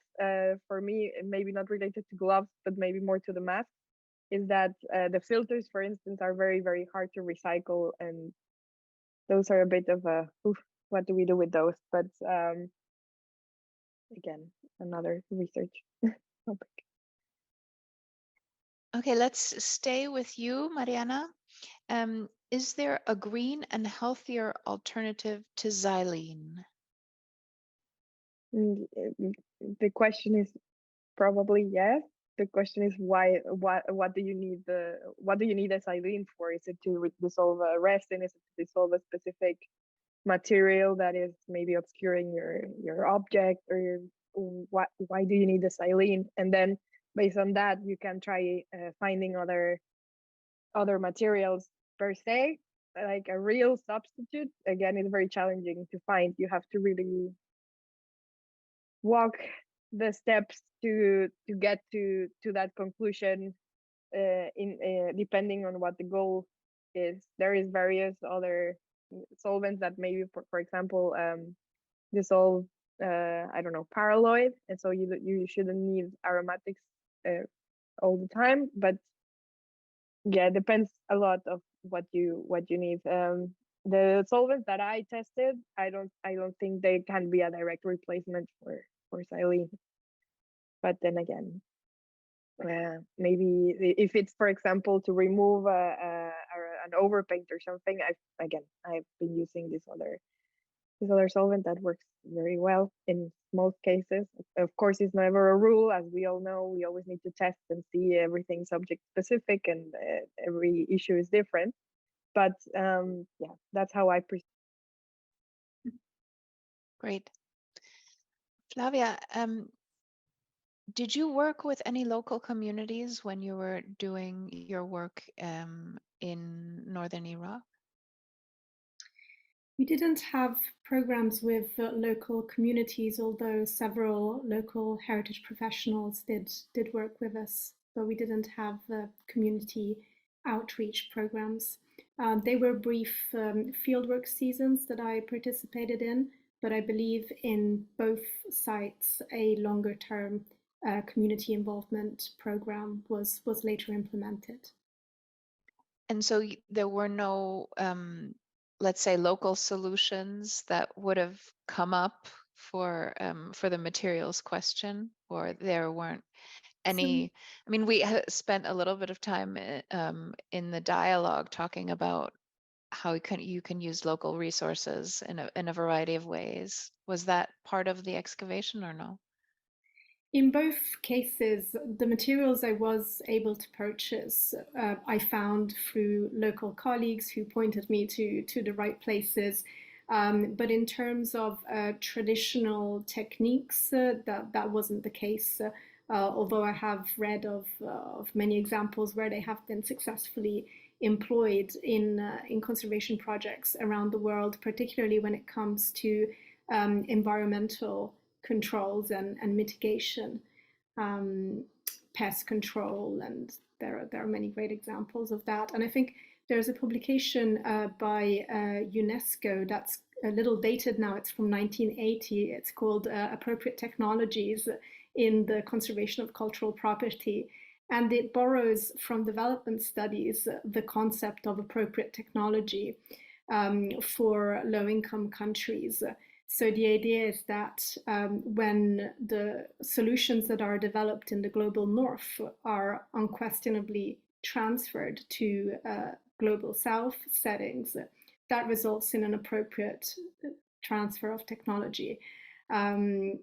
for me, maybe not related to gloves, but maybe more to the mask, is that the filters, for instance, are very, very hard to recycle, and those are a bit of a what do we do with those? But again, another research topic. Okay, let's stay with you, Mariana. Is there a green and healthier alternative to xylene? The question is probably yes. The question is why? What do you need a xylene for? Is it to dissolve a resin? Is it to dissolve a specific material that is maybe obscuring your object, or why do you need the xylene? And then based on that, you can try finding other materials per se. Like a real substitute, again, is very challenging to find. You have to really walk the steps to get to that conclusion, depending on what the goal is. There is various other solvents that maybe, for example, dissolve I don't know, paraloid, and so you shouldn't need aromatics all the time. But yeah, it depends a lot of what you need. The solvents that I tested, I don't think they can be a direct replacement for xylene. But then again, maybe if it's, for example, to remove an overpaint or something, I've been using this other solvent that works very well in most cases. Of course, it's never a rule, as we all know. We always need to test and see everything subject specific, and every issue is different. But yeah, that's how I perceive. Great. Flavia, did you work with any local communities when you were doing your work in northern Iraq? We didn't have programs with local communities, although several local heritage professionals did work with us, but we didn't have community outreach programs. They were brief fieldwork seasons that I participated in, but I believe in both sites a longer term community involvement program was later implemented. And so there were no, let's say, local solutions that would have come up for the materials question, or there weren't any. I mean, we spent a little bit of time in the dialogue talking about how you can use local resources in a variety of ways. Was that part of the excavation or no? In both cases, the materials I was able to purchase, I found through local colleagues who pointed me to the right places. But in terms of traditional techniques, that wasn't the case. Although I have read of many examples where they have been successfully employed in conservation projects around the world, particularly when it comes to environmental controls and mitigation, pest control, and there are many great examples of that. And I think there's a publication by UNESCO that's a little dated now. It's from 1980. It's called Appropriate Technologies in the Conservation of Cultural Property. And it borrows from development studies the concept of appropriate technology for low-income countries. So the idea is that when the solutions that are developed in the global north are unquestionably transferred to global south settings, that results in an appropriate transfer of technology. And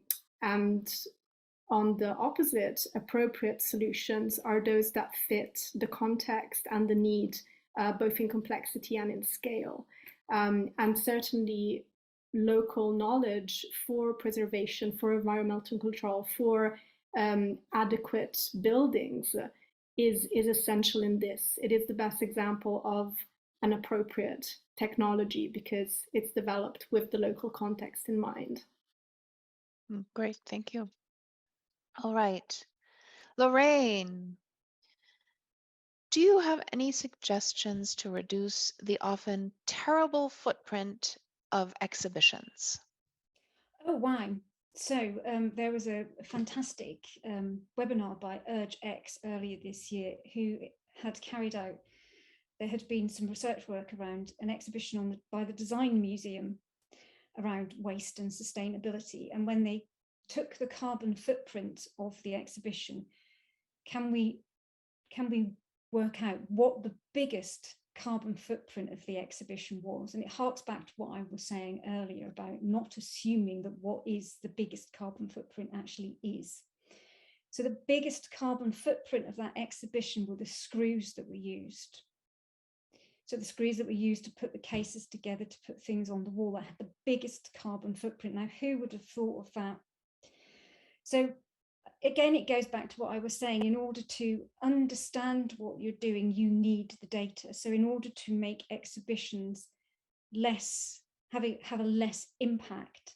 on the opposite, appropriate solutions are those that fit the context and the need, both in complexity and in scale. And certainly local knowledge for preservation, for environmental control, for adequate buildings is essential in this. It is the best example of an appropriate technology because it's developed with the local context in mind. Great, thank you. All right, Lorraine, do you have any suggestions to reduce the often terrible footprint of exhibitions? Oh, wow. So there was a fantastic webinar by UrgeX earlier this year who had carried out, there had been some research work around an exhibition by the Design Museum around waste and sustainability. And when they took the carbon footprint of the exhibition, can we work out what the biggest carbon footprint of the exhibition was? And it harks back to what I was saying earlier about not assuming that what is the biggest carbon footprint actually is. So the biggest carbon footprint of that exhibition were the screws that were used. So the screws that were used to put the cases together, to put things on the wall, that had the biggest carbon footprint. Now, who would have thought of that? So again, it goes back to what I was saying. In order to understand what you're doing, you need the data. So in order to make exhibitions have a less impact,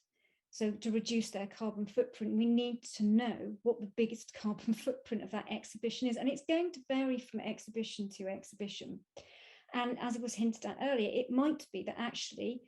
so to reduce their carbon footprint, we need to know what the biggest carbon footprint of that exhibition is. And it's going to vary from exhibition to exhibition. And as it was hinted at earlier, it might be that actually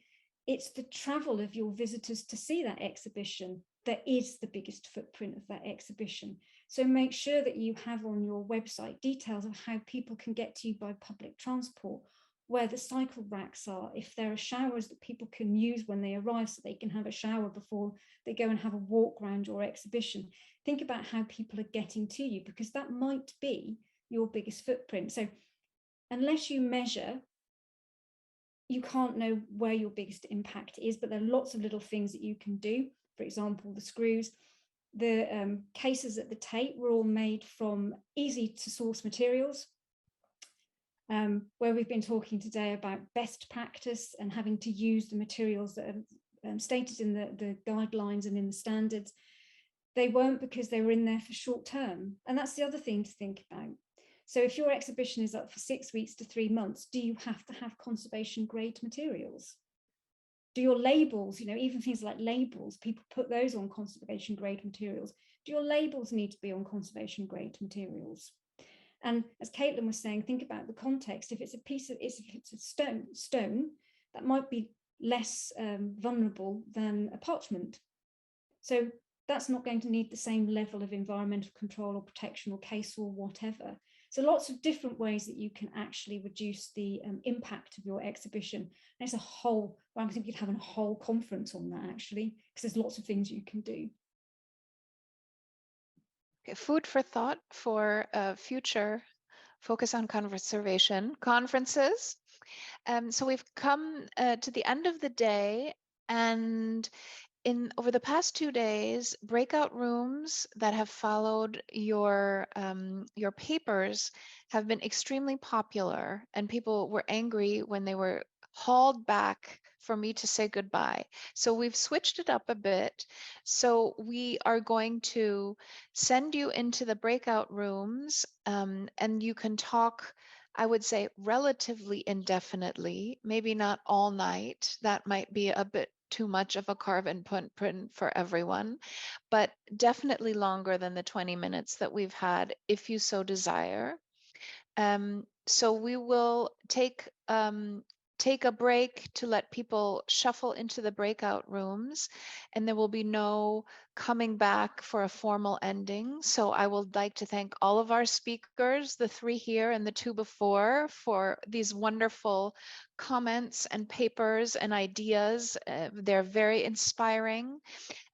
it's the travel of your visitors to see that exhibition that is the biggest footprint of that exhibition. So make sure that you have on your website details of how people can get to you by public transport, where the cycle racks are, if there are showers that people can use when they arrive so they can have a shower before they go and have a walk around your exhibition. Think about how people are getting to you, because that might be your biggest footprint. So unless you measure, you can't know where your biggest impact is, but there are lots of little things that you can do. For example, the screws, the cases at the Tate were all made from easy to source materials, where we've been talking today about best practice and having to use the materials that are stated in the guidelines and in the standards. They weren't because they were in there for short term. And that's the other thing to think about. So if your exhibition is up for 6 weeks to 3 months, do you have to have conservation grade materials? Do your labels, even things like labels, people put those on conservation grade materials. Do your labels need to be on conservation grade materials? And as Caitlin was saying, think about the context. If it's a piece of, if it's a stone, that might be less vulnerable than a parchment. So that's not going to need the same level of environmental control or protection or case or whatever. So lots of different ways that you can actually reduce the impact of your exhibition. And it's a whole, well, I think you'd have a whole conference on that actually, because there's lots of things you can do. Okay, food for thought for future Focus on Conservation conferences. So we've come to the end of the day, and over the past 2 days, breakout rooms that have followed your papers have been extremely popular, and people were angry when they were hauled back for me to say goodbye. So we've switched it up a bit. So we are going to send you into the breakout rooms, and you can talk, I would say, relatively indefinitely, maybe not all night. That might be a bit too much of a carve and print for everyone, but definitely longer than the 20 minutes that we've had, if you so desire. So we will take a break to let people shuffle into the breakout rooms, and there will be no coming back for a formal ending. So I would like to thank all of our speakers, the 3 here and the 2 before, for these wonderful comments and papers and ideas. They're very inspiring,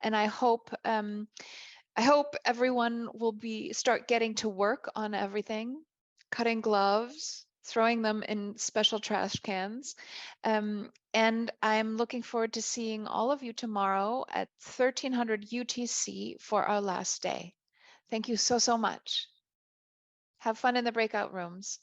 and I hope everyone will start getting to work on everything, cutting gloves, throwing them in special trash cans. And I'm looking forward to seeing all of you tomorrow at 1300 UTC for our last day. Thank you so much. Have fun in the breakout rooms.